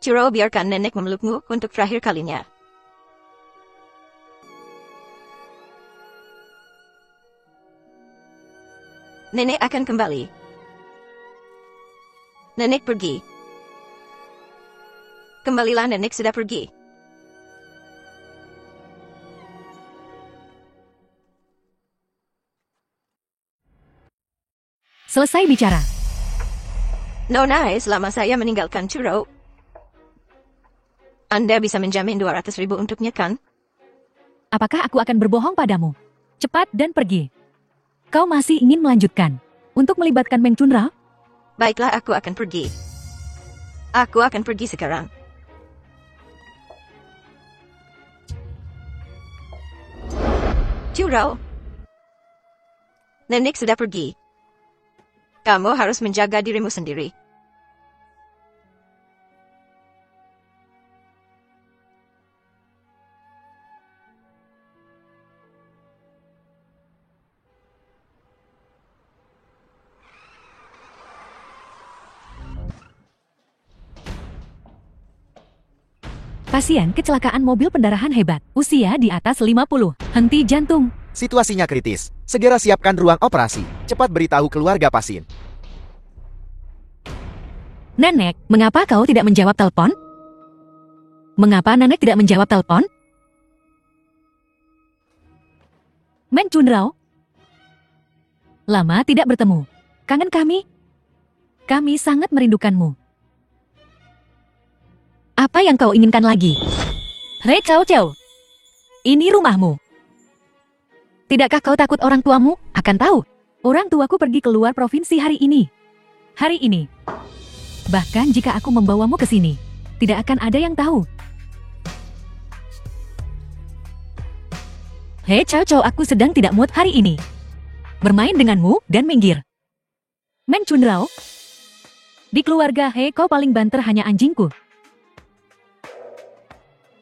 Chiro, biarkan nenek memelukmu untuk terakhir kalinya. Nenek akan kembali. Nenek pergi. Kembalilah, nenek sudah pergi. Selesai bicara. Nona, selama saya meninggalkan Chiro, Anda bisa menjamin 200.000 untuknya, kan? Apakah aku akan berbohong padamu? Cepat dan pergi. Kau masih ingin melanjutkan untuk melibatkan Meng Chunra? Baiklah, aku akan pergi. Aku akan pergi sekarang. Chiro, nenek sudah pergi. Kamu harus menjaga dirimu sendiri. Pasien kecelakaan mobil pendarahan hebat. Usia di atas 50. Henti jantung. Situasinya kritis. Segera siapkan ruang operasi. Cepat beritahu keluarga pasien. Nenek, mengapa kau tidak menjawab telepon? Mengapa nenek tidak menjawab telepon? Meng Chunrao? Lama tidak bertemu. Kangen kami? Kami sangat merindukanmu. Apa yang kau inginkan lagi? Hei Cao Cao, ini rumahmu. Tidakkah kau takut orang tuamu akan tahu? Orang tuaku pergi keluar provinsi hari ini. Hari ini. Bahkan jika aku membawamu ke sini, tidak akan ada yang tahu. Hei Cao Cao, aku sedang tidak mood hari ini. Bermain denganmu dan minggir. Meng Chunrao. Di keluarga Hei, kau paling banter hanya anjingku.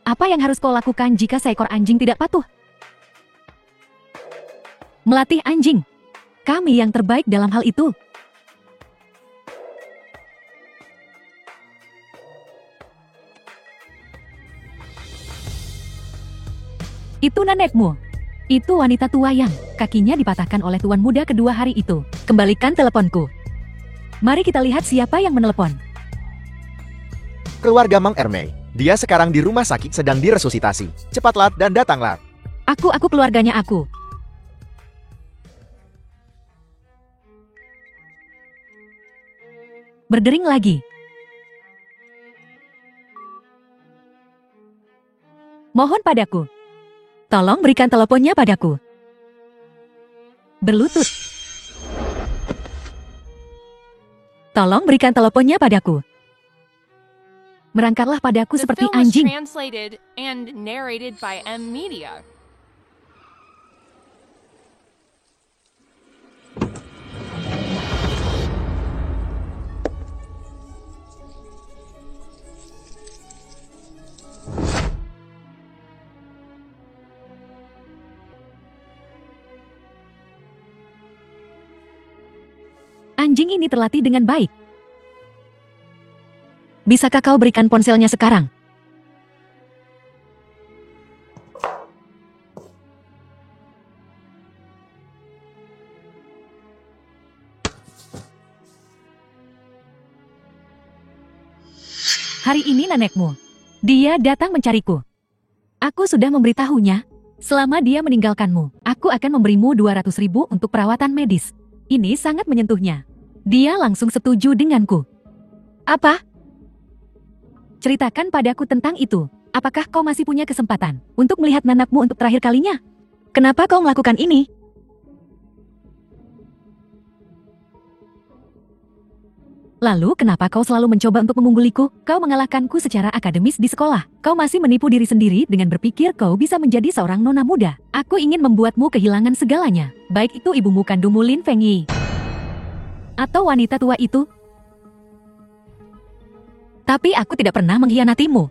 Apa yang harus kau lakukan jika seekor anjing tidak patuh? Melatih anjing. Kami yang terbaik dalam hal itu. Itu nenekmu. Itu wanita tua yang kakinya dipatahkan oleh tuan muda kedua hari itu. Kembalikan teleponku. Mari kita lihat siapa yang menelepon. Keluarga Mang Ermei. Dia sekarang di rumah sakit sedang diresusitasi. Cepatlah dan datanglah. Aku keluarganya aku. Berdering lagi. Mohon padaku. Tolong berikan teleponnya padaku. Berlutut. Tolong berikan teleponnya padaku. Merangkarlah padaku The seperti film was anjing. translated and narrated by M. Media. Anjing ini terlatih dengan baik. Bisakah kau berikan ponselnya sekarang? Hari ini nenekmu. Dia datang mencariku. Aku sudah memberitahunya. Selama dia meninggalkanmu, aku akan memberimu 200.000 untuk perawatan medis. Ini sangat menyentuhnya. Dia langsung setuju denganku. Apa? Ceritakan padaku tentang itu. Apakah kau masih punya kesempatan untuk melihat nanakmu untuk terakhir kalinya? Kenapa kau melakukan ini? Lalu kenapa kau selalu mencoba untuk memungguliku? Kau mengalahkanku secara akademis di sekolah. Kau masih menipu diri sendiri dengan berpikir kau bisa menjadi seorang nona muda. Aku ingin membuatmu kehilangan segalanya. Baik itu ibumu kandungmu Lin Fengyi atau wanita tua itu. Tapi aku tidak pernah mengkhianatimu.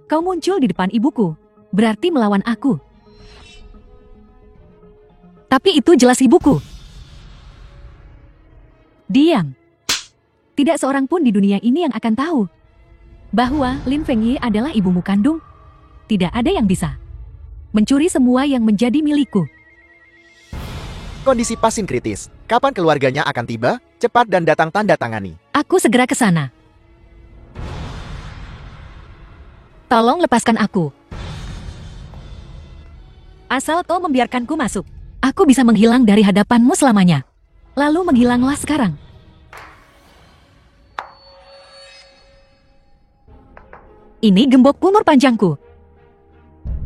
Kau muncul di depan ibuku, berarti melawan aku. Tapi itu jelas ibuku. Diam. Tidak seorang pun di dunia ini yang akan tahu bahwa Lin Fengyi adalah ibumu kandung. Tidak ada yang bisa mencuri semua yang menjadi milikku. Kondisi pasien kritis. Kapan keluarganya akan tiba? Cepat dan datang tanda tangani. Aku segera ke sana. Tolong lepaskan aku. Asal kau membiarkanku masuk, aku bisa menghilang dari hadapanmu selamanya. Lalu menghilanglah sekarang. Ini gembok umur panjangku.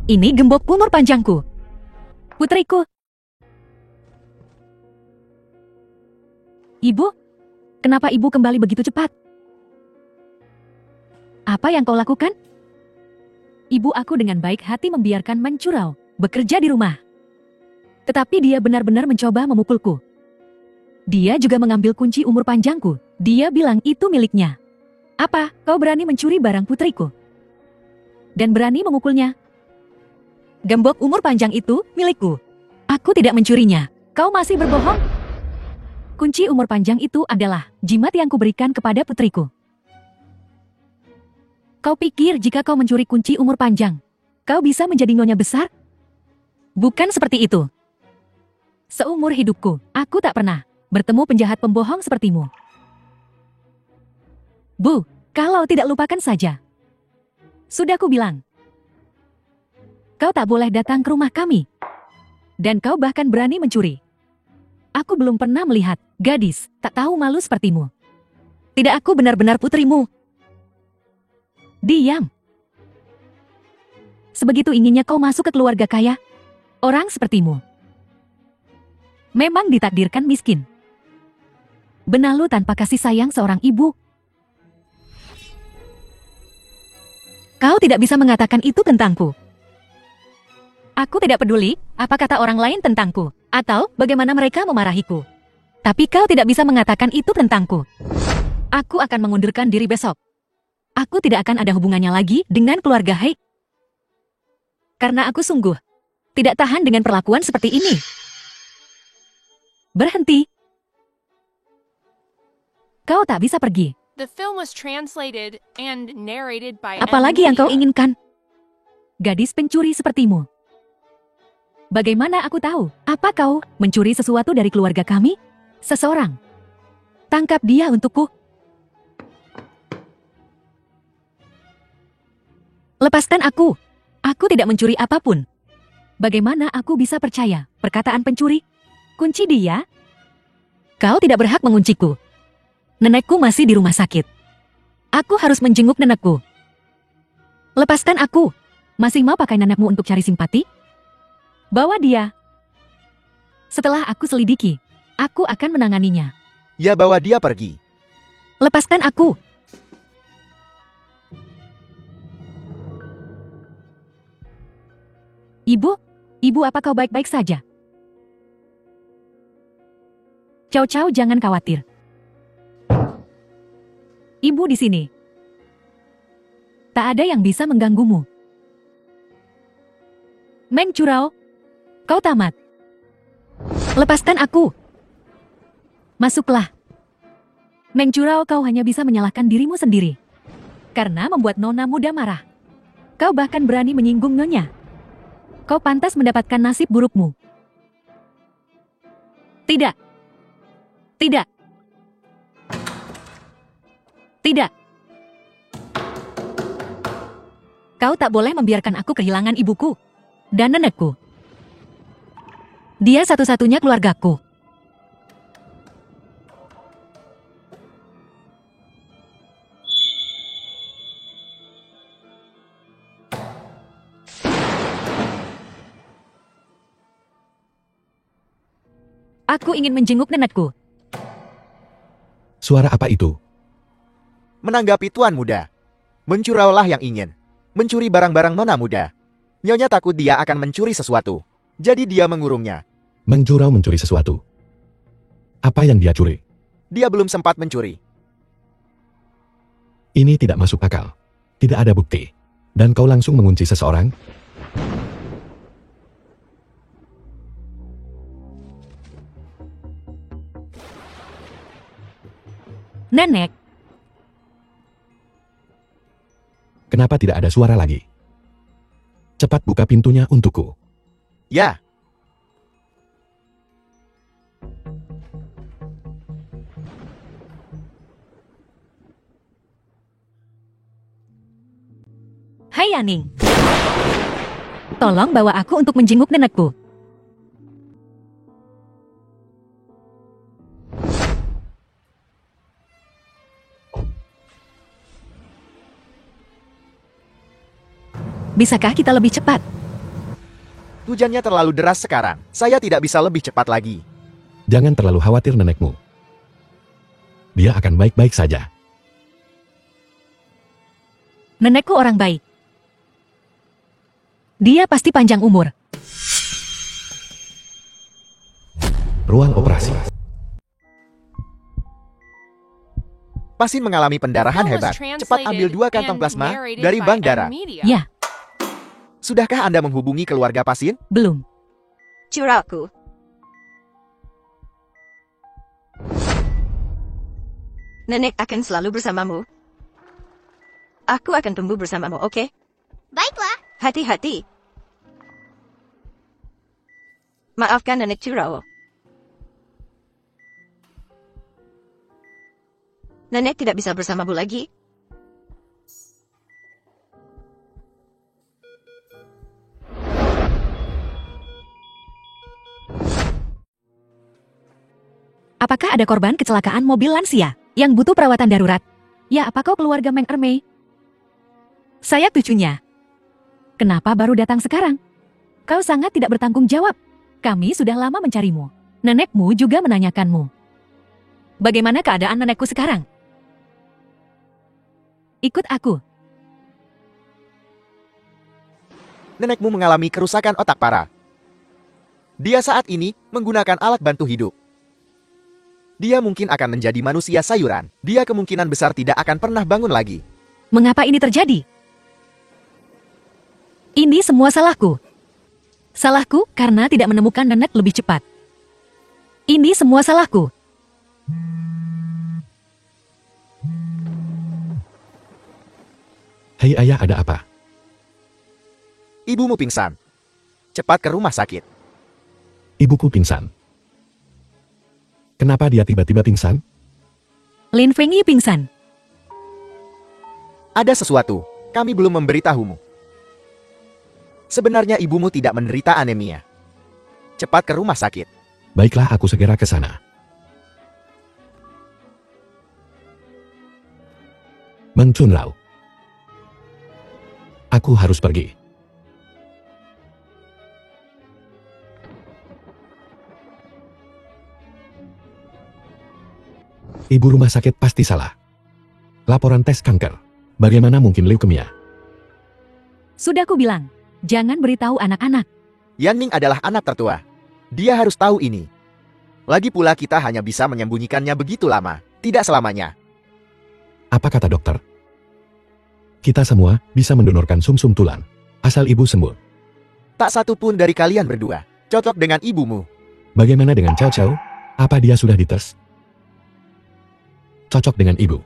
Ini gembok umur panjangku. Putriku. Ibu? Kenapa ibu kembali begitu cepat? Apa yang kau lakukan? Ibu aku dengan baik hati membiarkan Mencurau bekerja di rumah. Tetapi dia benar-benar mencoba memukulku. Dia juga mengambil kunci umur panjangku. Dia bilang itu miliknya. Apa, kau berani mencuri barang putriku? Dan berani memukulnya? Gembok umur panjang itu milikku. Aku tidak mencurinya. Kau masih berbohong? Kunci umur panjang itu adalah jimat yang kuberikan kepada putriku. Kau pikir jika kau mencuri kunci umur panjang, kau bisa menjadi nyonya besar? Bukan seperti itu. Seumur hidupku, aku tak pernah bertemu penjahat pembohong sepertimu. Bu, kalau tidak lupakan saja. Sudah ku bilang. Kau tak boleh datang ke rumah kami. Dan kau bahkan berani mencuri. Aku belum pernah melihat gadis tak tahu malu sepertimu. Tidak, aku benar-benar putrimu. Diam. Sebegitu inginnya kau masuk ke keluarga kaya. Orang sepertimu memang ditakdirkan miskin. Benalu tanpa kasih sayang seorang ibu. Kau tidak bisa mengatakan itu tentangku. Aku tidak peduli apa kata orang lain tentangku, atau bagaimana mereka memarahiku. Tapi kau tidak bisa mengatakan itu tentangku. Aku akan mengundurkan diri besok. Aku tidak akan ada hubungannya lagi dengan keluarga Hai. Karena aku sungguh tidak tahan dengan perlakuan seperti ini. Berhenti. Kau tak bisa pergi. The film was translated and narrated by Apalagi yang kau M. Media. inginkan? Gadis pencuri sepertimu. Bagaimana aku tahu? Apa kau mencuri sesuatu dari keluarga kami? Seseorang. Tangkap dia untukku. Lepaskan aku. Aku tidak mencuri apapun. Bagaimana aku bisa percaya perkataan pencuri? Kunci dia? Kau tidak berhak mengunciku. Nenekku masih di rumah sakit. Aku harus menjenguk nenekku. Lepaskan aku. Masih mau pakai nenekmu untuk cari simpati? Bawa dia. Setelah aku selidiki, aku akan menanganinya. Ya, bawa dia pergi. Lepaskan aku. Ibu apa kau baik-baik saja? Chow, jangan khawatir. Ibu di sini. Tak ada yang bisa mengganggumu. Mencurau, kau tamat. Lepaskan aku. Masuklah. Mencurau, kau hanya bisa menyalahkan dirimu sendiri. Karena membuat nona muda marah. Kau bahkan berani menyinggung nyonya. Kau pantas mendapatkan nasib burukmu. Tidak. Tidak. Tidak. Kau tak boleh membiarkan aku kehilangan ibuku dan nenekku. Dia satu-satunya keluargaku. Aku ingin menjenguk nenekku. Suara apa itu? Menanggapi Tuan Muda. Mencuraulah yang ingin mencuri barang-barang Nona Muda. Nyonya takut dia akan mencuri sesuatu. Jadi dia mengurungnya. Mengjurau mencuri sesuatu. Apa yang dia curi? Dia belum sempat mencuri. Ini tidak masuk akal. Tidak ada bukti. Dan kau langsung mengunci seseorang? Nenek, Kenapa tidak ada suara lagi? Cepat buka pintunya untukku. Ya, hai Yaning. Tolong bawa aku untuk menjenguk nenekku. Bisakah kita lebih cepat? hujannya terlalu deras sekarang. Saya tidak bisa lebih cepat lagi. Jangan terlalu khawatir nenekmu. Dia akan baik-baik saja. Nenekku orang baik. Dia pasti panjang umur. Ruang operasi. Pasien mengalami pendarahan Film was hebat. Cepat ambil 2 kantong translated plasma and narrated dari by bank M darah. Media. Ya, Sudahkah Anda menghubungi keluarga pasien? belum. Curahku. Nenek akan selalu bersamamu. Aku akan tumbuh bersamamu, oke? Baiklah. Hati-hati. Maafkan Nenek Curao. Nenek tidak bisa bersamamu lagi. Apakah ada korban kecelakaan mobil lansia yang butuh perawatan darurat? Ya, apa kau keluarga Meng Ermei? Saya cucunya. Kenapa baru datang sekarang? Kau sangat tidak bertanggung jawab. Kami sudah lama mencarimu. Nenekmu juga menanyakanmu. Bagaimana keadaan nenekku sekarang? Ikut aku. Nenekmu mengalami kerusakan otak parah. Dia saat ini menggunakan alat bantu hidup. Dia mungkin akan menjadi manusia sayuran. Dia kemungkinan besar tidak akan pernah bangun lagi. Mengapa ini terjadi? Ini semua salahku. Salahku karena tidak menemukan nenek lebih cepat. Ini semua salahku. Hei ayah, ada apa? Ibumu pingsan. Cepat ke rumah sakit. Ibuku pingsan. Kenapa dia tiba-tiba pingsan? Lin Fengyi pingsan. Ada sesuatu. Kami belum memberitahumu. Sebenarnya ibumu tidak menderita anemia. Cepat ke rumah sakit. Baiklah, aku segera ke sana. Meng Chunlao. Aku harus pergi. Ibu rumah sakit pasti salah. Laporan tes kanker. Bagaimana mungkin leukemia? Sudah ku bilang, jangan beritahu anak-anak. Yanning adalah anak tertua. Dia harus tahu ini. Lagi pula kita hanya bisa menyembunyikannya begitu lama. Tidak selamanya. Apa kata dokter? Kita semua bisa mendonorkan sumsum tulang. Asal ibu sembuh. Tak satu pun dari kalian berdua cocok dengan ibumu. Bagaimana dengan Cao Cao? Apa dia sudah dites? Cocok dengan ibu.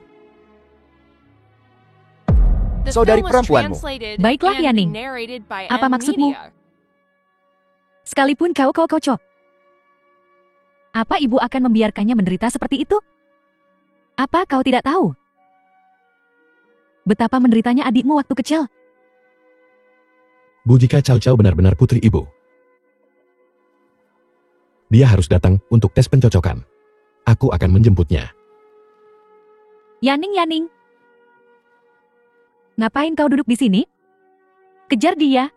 The Saudari film was perempuanmu. translated Baiklah, and Yaning. narrated by Apa M maksudmu? Media. Sekalipun kau kocok. Apa ibu akan membiarkannya menderita seperti itu? Apa kau tidak tahu? betapa menderitanya adikmu waktu kecil. Bu, jika Cao Cao benar-benar putri ibu, dia harus datang untuk tes pencocokan. Aku akan menjemputnya. Yaning. Ngapain kau duduk di sini? Kejar dia.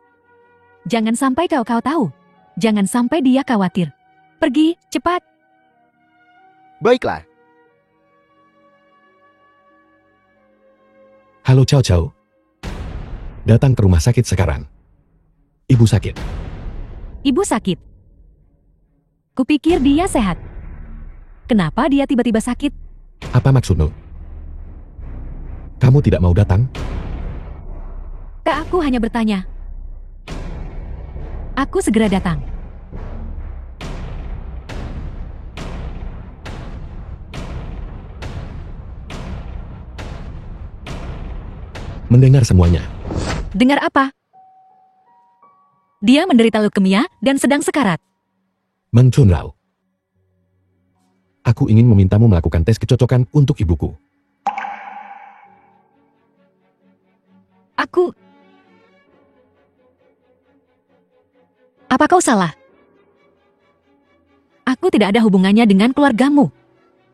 Jangan sampai kau tahu. Jangan sampai dia khawatir. Pergi, cepat. Baiklah. Halo Cao Cao. Datang ke rumah sakit sekarang. Ibu sakit. Ibu sakit. Kupikir dia sehat. Kenapa dia tiba-tiba sakit? Apa maksudmu? Kamu tidak mau datang? Kak, aku hanya bertanya. Aku segera datang. Mendengar semuanya. Dengar apa? Dia menderita leukemia dan sedang sekarat. Mang Chunrao. Aku ingin memintamu melakukan tes kecocokan untuk ibuku. Apa kau salah? Aku tidak ada hubungannya dengan keluargamu.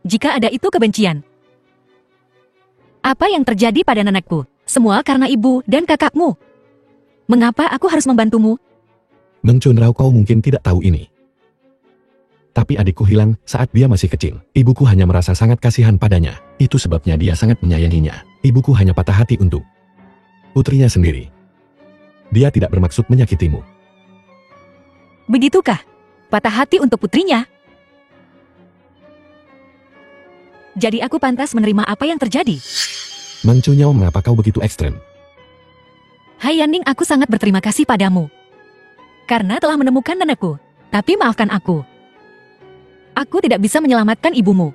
Jika ada itu kebencian. Apa yang terjadi pada nenekku? Semua karena ibu dan kakakmu. Mengapa aku harus membantumu? Mang Chunrao, kau mungkin tidak tahu ini. Tapi adikku hilang saat dia masih kecil. Ibuku hanya merasa sangat kasihan padanya. Itu sebabnya dia sangat menyayanginya. Ibuku hanya patah hati untuk putrinya sendiri. Dia tidak bermaksud menyakitimu. Begitukah? Patah hati untuk putrinya? Jadi aku pantas menerima apa yang terjadi? Mang Chunrao, mengapa kau begitu ekstrem? Hai Yaning, aku sangat berterima kasih padamu. Karena telah menemukan nenekku. Tapi maafkan aku. Aku tidak bisa menyelamatkan ibumu.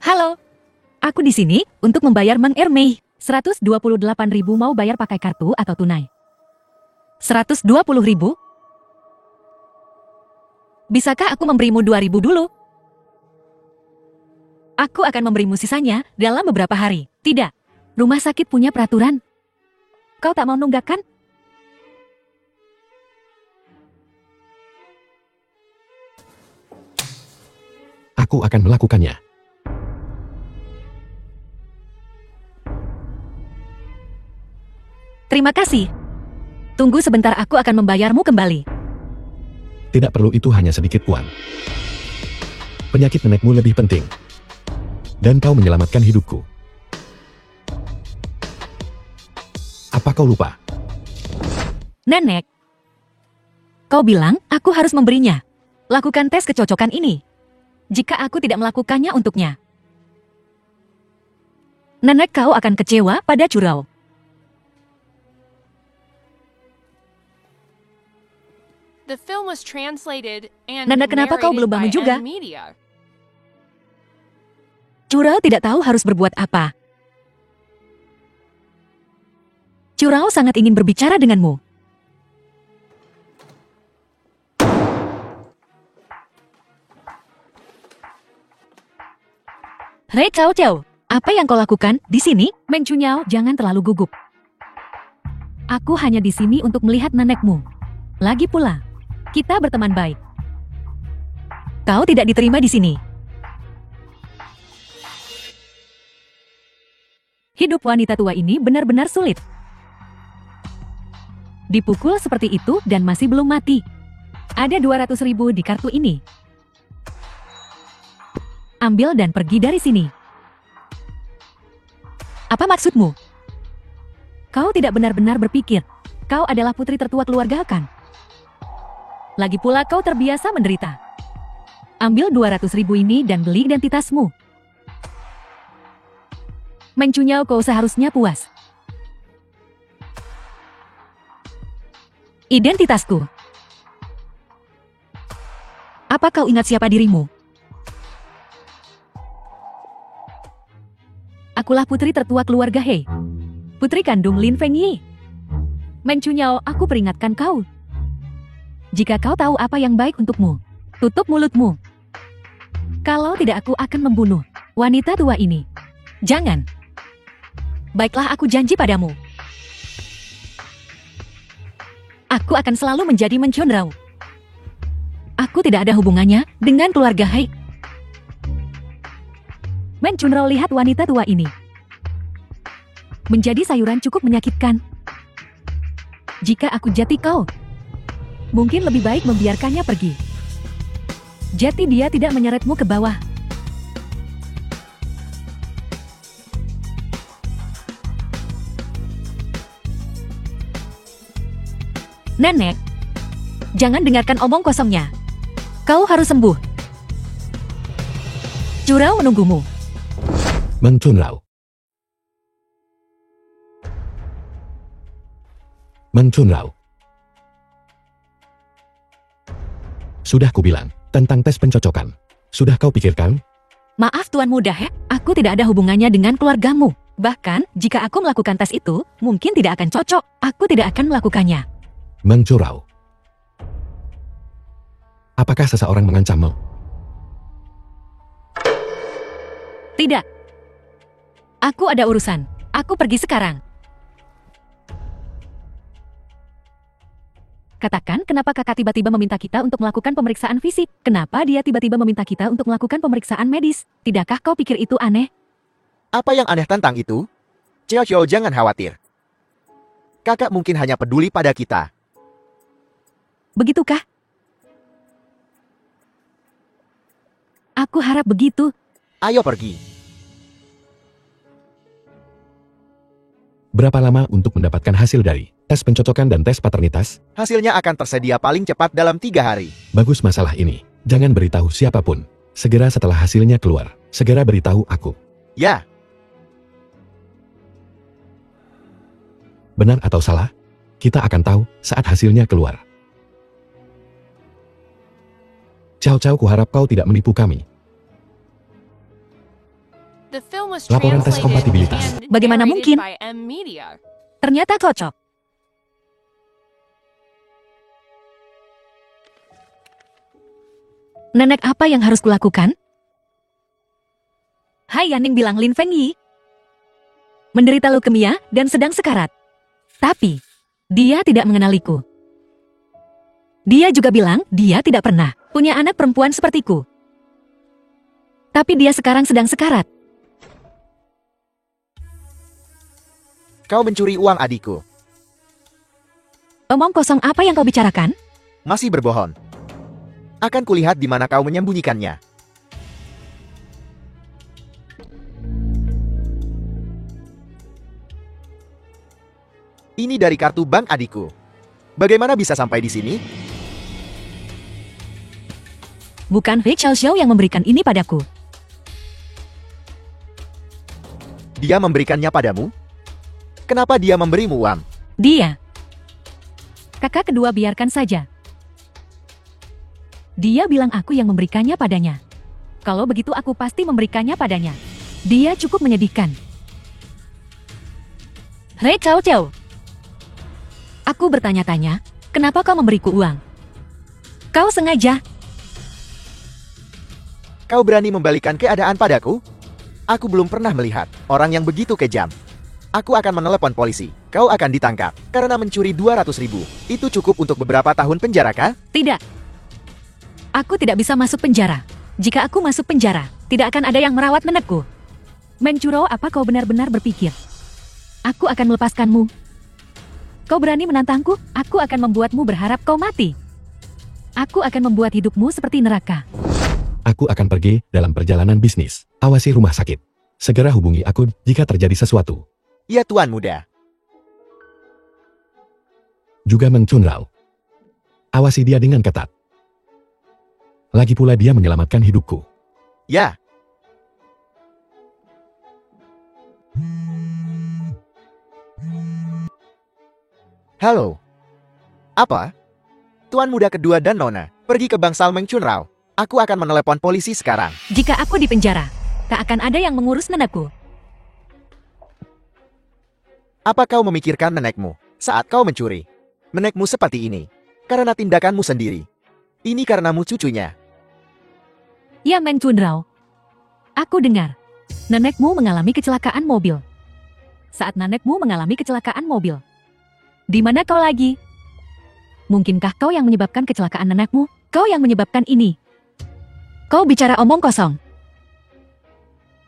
Halo. Aku di sini untuk membayar Mang Ermei. 128.000 mau bayar pakai kartu atau tunai? 120.000? Bisakah aku memberimu 2.000 dulu? Aku akan memberimu sisanya dalam beberapa hari. Tidak. Rumah sakit punya peraturan. Kau tak mau nunggak kan? Aku akan melakukannya. Terima kasih. Tunggu sebentar, aku akan membayarmu kembali. Tidak perlu, itu hanya sedikit uang. Penyakit nenekmu lebih penting. Dan kau menyelamatkan hidupku. Apa kau lupa? Nenek. Kau bilang aku harus memberinya. Lakukan tes kecocokan ini. Jika aku tidak melakukannya untuknya, nenek kau akan kecewa pada Churao. The film was translated and Nanda, kenapa kau narrated belum bangun by juga? M-Media. Churao tidak tahu harus berbuat apa. Churao sangat ingin berbicara denganmu. Hei Cao Cao, apa yang kau lakukan di sini? Meng Chunyao, jangan terlalu gugup. Aku hanya di sini untuk melihat nenekmu. Lagi pula, kita berteman baik. Kau tidak diterima di sini. Hidup wanita tua ini benar-benar sulit. Dipukul seperti itu dan masih belum mati. Ada 200.000 di kartu ini. Ambil dan pergi dari sini. Apa maksudmu? Kau tidak benar-benar berpikir. Kau adalah putri tertua keluarga kan? Lagi pula kau terbiasa menderita. Ambil 200.000 ini dan beli identitasmu. Meng Chunyao, kau seharusnya puas. Identitasku. Apa kau ingat siapa dirimu? Akulah putri tertua keluarga He. Putri kandung Lin Fengyi. Meng Chunyao, aku peringatkan kau. Jika kau tahu apa yang baik untukmu, tutup mulutmu. Kalau tidak aku akan membunuh wanita tua ini. Jangan. Baiklah, aku janji padamu. Aku akan selalu menjadi Meng Chunyao. Aku tidak ada hubungannya dengan keluarga Hai. Meng Chunyao lihat wanita tua ini. Menjadi sayuran cukup menyakitkan. Jika aku jati kau, mungkin lebih baik membiarkannya pergi. Jati dia tidak menyeretmu ke bawah. Nenek, jangan dengarkan omong kosongnya. Kau harus sembuh. Curau menunggumu. Meng Chunyao. Meng Chunyao. Sudah kubilang tentang tes pencocokan. Sudah kau pikirkan? Maaf Tuan Muda, aku tidak ada hubungannya dengan keluargamu. Bahkan, jika aku melakukan tes itu, mungkin tidak akan cocok. Aku tidak akan melakukannya. Meng Chunyao. Apakah seseorang mengancammu? Tidak. Aku ada urusan. Aku pergi sekarang. Katakan, kenapa kakak tiba-tiba meminta kita untuk melakukan pemeriksaan fisik? Kenapa dia tiba-tiba meminta kita untuk melakukan pemeriksaan medis? Tidakkah kau pikir itu aneh? Apa yang aneh tentang itu? Xiao Xiao, jangan khawatir. Kakak mungkin hanya peduli pada kita. Begitukah? Aku harap begitu. Ayo pergi. Berapa lama untuk mendapatkan hasil dari tes pencocokan dan tes paternitas? Hasilnya akan tersedia paling cepat dalam 3 hari. Bagus, masalah ini jangan beritahu siapapun. Segera setelah hasilnya keluar, segera beritahu aku. Ya, Benar atau salah? Kita akan tahu saat hasilnya keluar. Cao Cao, kuharap kau tidak menipu kami. The film was Laporan tes translated kompatibilitas. and Bagaimana narrated mungkin? by M Media. Ternyata cocok. Nenek, apa yang harus kulakukan? Hai Yaning, bilang Lin Fengyi. Menderita leukemia dan sedang sekarat. Tapi, dia tidak mengenaliku. Dia juga bilang dia tidak pernah punya anak perempuan sepertiku. Tapi dia sekarang sedang sekarat. kau mencuri uang adikku. Omong kosong apa yang kau bicarakan? Masih berbohong. Akan kulihat di mana kau menyembunyikannya. Ini dari kartu bank adikku. Bagaimana bisa sampai di sini? Bukan Fei Xiao Xiao yang memberikan ini padaku. Dia memberikannya padamu? Kenapa dia memberimu uang? Dia. Kakak kedua biarkan saja. Dia bilang aku yang memberikannya padanya. Kalau begitu aku pasti memberikannya padanya. Dia cukup menyedihkan. Hei Cao Cao. Aku bertanya-tanya, kenapa kau memberiku uang? Kau sengaja. Kau berani membalikan keadaan padaku? Aku belum pernah melihat orang yang begitu kejam. Aku akan menelepon polisi. Kau akan ditangkap karena mencuri 200.000. Itu cukup untuk beberapa tahun penjara, kah? Tidak. Aku tidak bisa masuk penjara. Jika aku masuk penjara, tidak akan ada yang merawat nenekku. Meng Chunyao, apa kau benar-benar berpikir aku akan melepaskanmu? Kau berani menantangku? Aku akan membuatmu berharap kau mati. Aku akan membuat hidupmu seperti neraka. Aku akan pergi dalam perjalanan bisnis. Awasi rumah sakit. Segera hubungi aku jika terjadi sesuatu. Ya, Tuan Muda. Juga Meng Chunyao. Awasi dia dengan ketat. Lagi pula dia menyelamatkan hidupku. Ya. Halo. Apa? Tuan Muda kedua dan Nona, pergi ke bangsal Meng Chunyao. Aku akan menelepon polisi sekarang. Jika aku di penjara, tak akan ada yang mengurus nenekku. Apa kau memikirkan nenekmu? saat kau mencuri. Nenekmu seperti ini. Karena tindakanmu sendiri. Ini karenamu cucunya. Ya Meng Chunrao. Aku dengar. Nenekmu mengalami kecelakaan mobil. Saat nenekmu mengalami kecelakaan mobil. Di mana kau lagi? Mungkinkah kau yang menyebabkan kecelakaan nenekmu? Kau yang menyebabkan ini. Kau bicara omong kosong.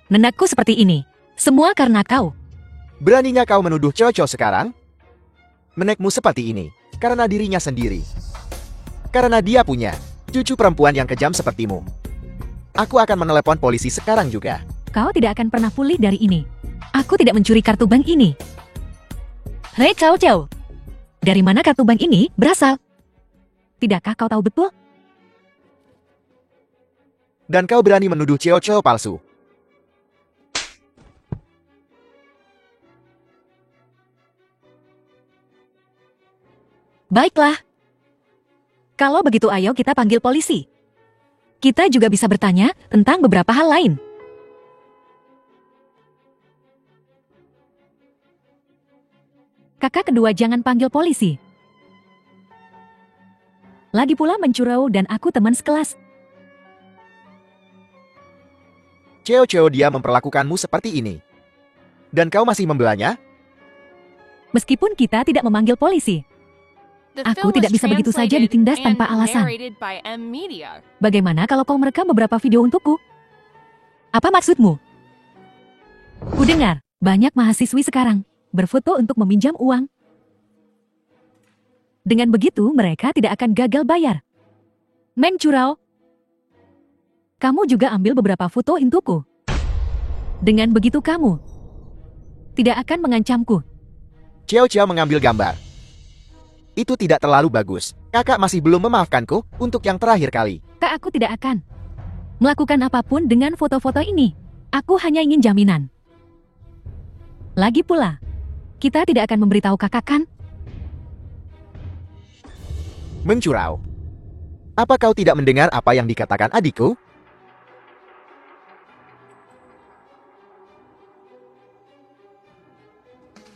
Nenekku seperti ini. Semua karena kau. Beraninya kau menuduh Chocho sekarang? Nenekmu seperti ini. Karena dirinya sendiri. Karena dia punya cucu perempuan yang kejam sepertimu. Aku akan menelepon polisi sekarang juga. Kau tidak akan pernah pulih dari ini. Aku tidak mencuri kartu bank ini. Hei Chow Chow. Dari mana kartu bank ini berasal? Tidakkah kau tahu betul? Dan kau berani menuduh Chocho palsu. Baiklah. Kalau begitu ayo kita panggil polisi. Kita juga bisa bertanya tentang beberapa hal lain. Kakak kedua jangan panggil polisi. Lagi pula Mencurau dan aku teman sekelas. Chocho dia memperlakukanmu seperti ini. Dan kau masih membelanya? Meskipun kita tidak memanggil polisi. The Aku film tidak was bisa begitu saja translated ditindas and tanpa alasan. narrated by M Media. Bagaimana kalau kau merekam beberapa video untukku? Apa maksudmu? Ku dengar, banyak mahasiswi sekarang berfoto untuk meminjam uang. Dengan begitu, mereka tidak akan gagal bayar. Meng Churao, kamu juga ambil beberapa foto untukku. Dengan begitu kamu tidak akan mengancamku. Chocho mengambil gambar. Itu tidak terlalu bagus. Kakak masih belum memaafkanku untuk yang terakhir kali. Kak, aku tidak akan melakukan apapun dengan foto-foto ini. Aku hanya ingin jaminan. Lagi pula, kita tidak akan memberitahu kakak kan? Mencurau. Apa kau tidak mendengar apa yang dikatakan adikku?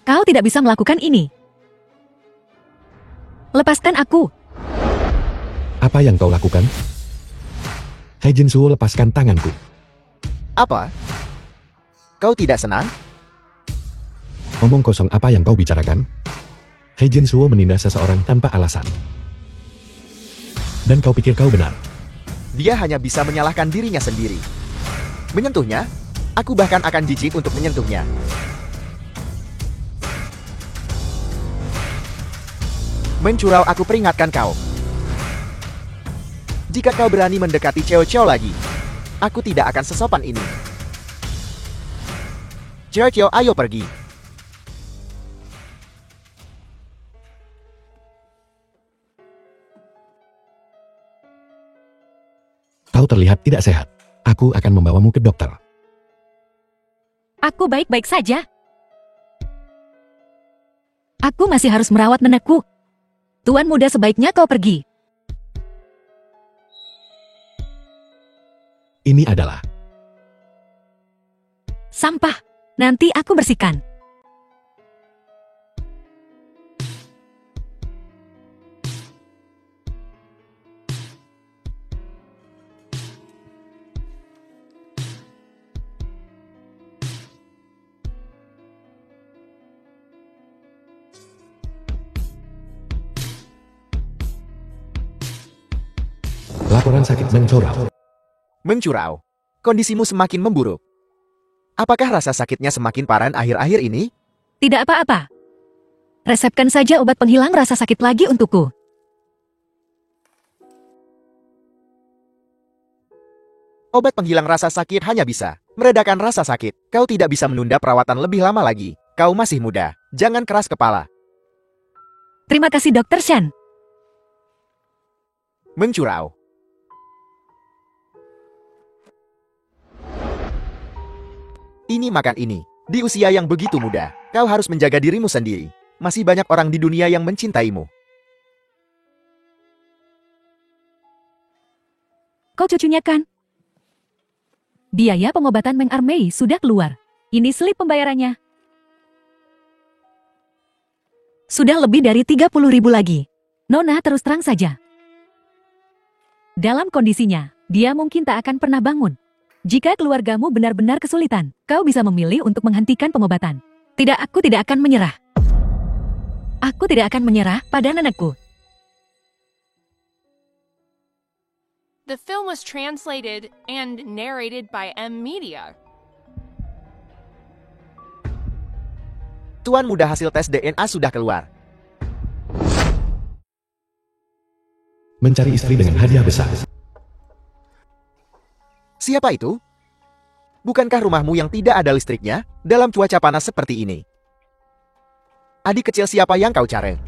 Kau tidak bisa melakukan ini. Lepaskan aku. Apa yang kau lakukan? Hei Jinsuo, lepaskan tanganku. Apa? Kau tidak senang? Omong kosong apa yang kau bicarakan? Hei Jinsuo menindas seseorang tanpa alasan. Dan kau pikir kau benar? Dia hanya bisa menyalahkan dirinya sendiri. Menyentuhnya? Aku bahkan akan jijik untuk menyentuhnya. Mencurau, aku peringatkan kau. Jika kau berani mendekati Chocho lagi, aku tidak akan sesopan ini. Chocho, ayo pergi. Kau terlihat tidak sehat. Aku akan membawamu ke dokter. Aku baik-baik saja. Aku masih harus merawat nenekku. Tuan muda, sebaiknya kau pergi. Ini adalah Sampah. Nanti aku bersihkan. laporan sakit Mencurau. Mencurau. Kondisimu semakin memburuk. Apakah rasa sakitnya semakin parah akhir-akhir ini? Tidak apa-apa. Resepkan saja obat penghilang rasa sakit lagi untukku. Obat penghilang rasa sakit hanya bisa meredakan rasa sakit. Kau tidak bisa menunda perawatan lebih lama lagi. Kau masih muda. Jangan keras kepala. Terima kasih Dr. Shan. Mencurau. Ini makan ini. Di usia yang begitu muda, kau harus menjaga dirimu sendiri. Masih banyak orang di dunia yang mencintaimu. Kau cucunya kan? Biaya pengobatan Meng Armei sudah keluar. Ini slip pembayarannya. Sudah lebih dari 30.000 lagi. Nona terus terang saja. Dalam kondisinya, dia mungkin tak akan pernah bangun. Jika keluargamu benar-benar kesulitan, kau bisa memilih untuk menghentikan pengobatan. Tidak, aku tidak akan menyerah. Aku tidak akan menyerah pada nenekku. The film was translated and narrated by M Media. Tuan muda, hasil tes DNA sudah keluar. Mencari istri dengan hadiah besar. Siapa itu? Bukankah rumahmu yang tidak ada listriknya dalam cuaca panas seperti ini? Adik kecil siapa yang kau cari?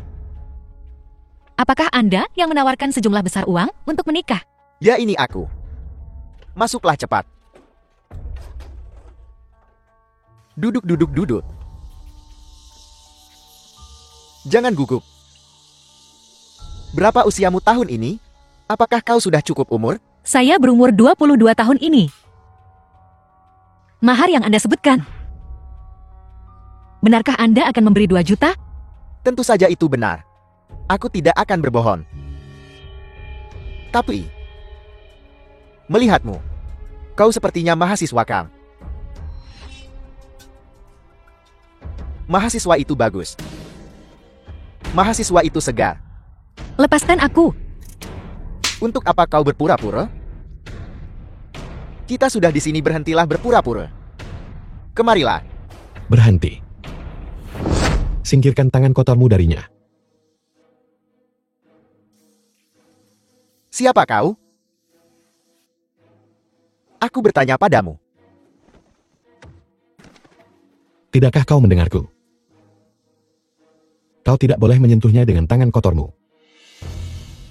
Apakah Anda yang menawarkan sejumlah besar uang untuk menikah? Ya, ini aku. Masuklah cepat. Duduk. Jangan gugup. Berapa usiamu tahun ini? Apakah kau sudah cukup umur? Saya berumur 22 tahun ini. Mahar yang Anda sebutkan. Benarkah Anda akan memberi 2 juta? Tentu saja itu benar. Aku tidak akan berbohong. Tapi, melihatmu, kau sepertinya mahasiswa, Kang. Mahasiswa itu bagus. Mahasiswa itu segar. Lepaskan aku. Untuk apa kau berpura-pura? Kita sudah di sini, berhentilah berpura-pura. Kemarilah. Berhenti. Singkirkan tangan kotormu darinya. Siapa kau? Aku bertanya padamu. Tidakkah kau mendengarku? Kau tidak boleh menyentuhnya dengan tangan kotormu.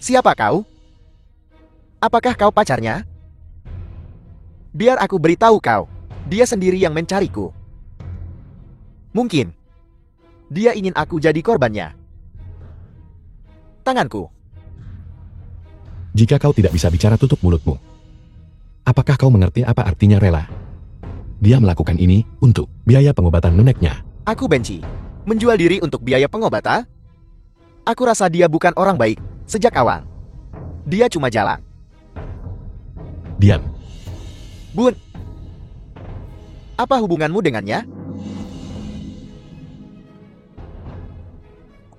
Siapa kau? Apakah kau pacarnya? Biar aku beritahu kau, dia sendiri yang mencariku. Mungkin dia ingin aku jadi korbannya. Tanganku. Jika kau tidak bisa bicara, tutup mulutmu. Apakah kau mengerti apa artinya rela? Dia melakukan ini untuk biaya pengobatan neneknya. Aku benci menjual diri untuk biaya pengobatan. Aku rasa dia bukan orang baik sejak awal. Dia cuma jalan. Diam. Bun, apa hubunganmu dengannya?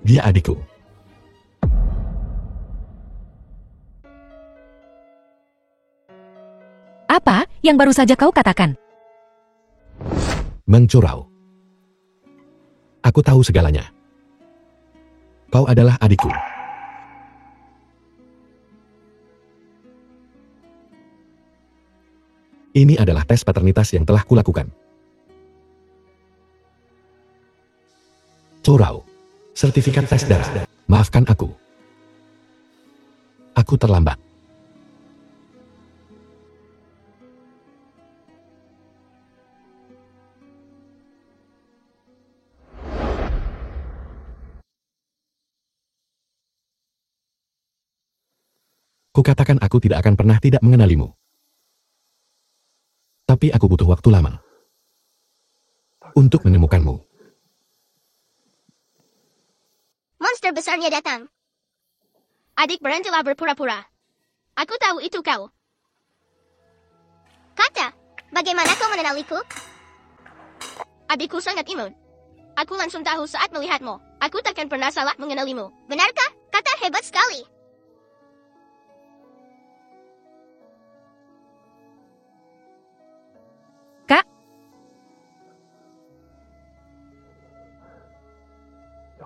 Dia adikku. Apa yang baru saja kau katakan? Mencurau. Aku tahu segalanya. Kau adalah adikku. Ini adalah tes paternitas yang telah kulakukan. Curau. Sertifikat tes darah. Maafkan aku. Aku terlambat. Kukatakan aku tidak akan pernah tidak mengenalimu. Tapi aku butuh waktu lama untuk menemukanmu. Monster besarnya datang. Adik, berhentilah berpura-pura. Aku tahu itu kau. Kata, bagaimana kau mengenaliku? Adikku sangat imun. Aku langsung tahu saat melihatmu. Aku takkan pernah salah mengenalimu. Benarkah? Kata hebat sekali. Kak,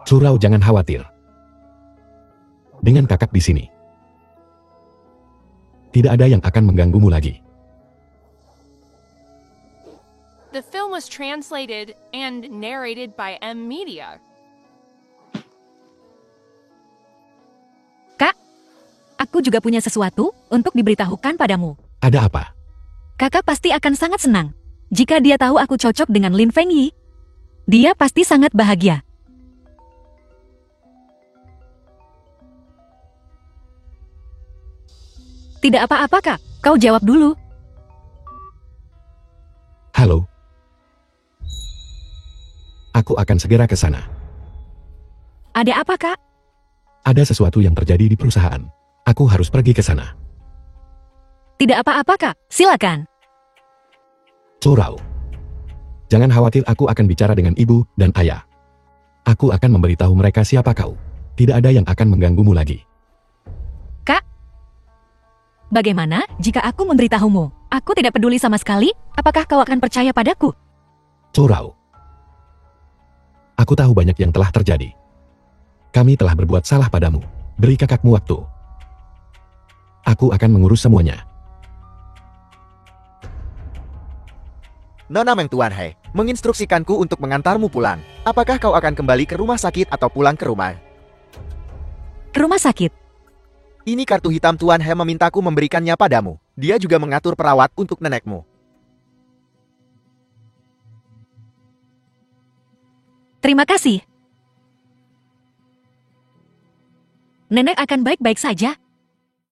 Curau, jangan khawatir. Dengan kakak di sini, tidak ada yang akan mengganggumu lagi. The film was translated and narrated by M Media. Kak, aku juga punya sesuatu untuk diberitahukan padamu. Ada apa? Kakak pasti akan sangat senang jika dia tahu aku cocok dengan Lin Fengyi. Dia pasti sangat bahagia. Tidak apa-apa, Kak. Kau jawab dulu. Halo. Aku akan segera ke sana. Ada apa, Kak? Ada sesuatu yang terjadi di perusahaan. Aku harus pergi ke sana. Tidak apa-apa, Kak. Silakan. Corau. Jangan khawatir, aku akan bicara dengan ibu dan ayah. Aku akan memberitahu mereka siapa kau. Tidak ada yang akan mengganggumu lagi. Kak, bagaimana jika aku memberitahumu? Aku tidak peduli sama sekali. Apakah kau akan percaya padaku? Corau. Aku tahu banyak yang telah terjadi. Kami telah berbuat salah padamu. Beri kakakmu waktu. Aku akan mengurus semuanya. Nona Meng Tuan Hei, menginstruksikanku untuk mengantarmu pulang. Apakah kau akan kembali ke rumah sakit atau pulang ke rumah? Ke rumah sakit. Ini kartu hitam Tuan Hei memintaku memberikannya padamu. Dia juga mengatur perawat untuk nenekmu. Terima kasih. Nenek akan baik-baik saja.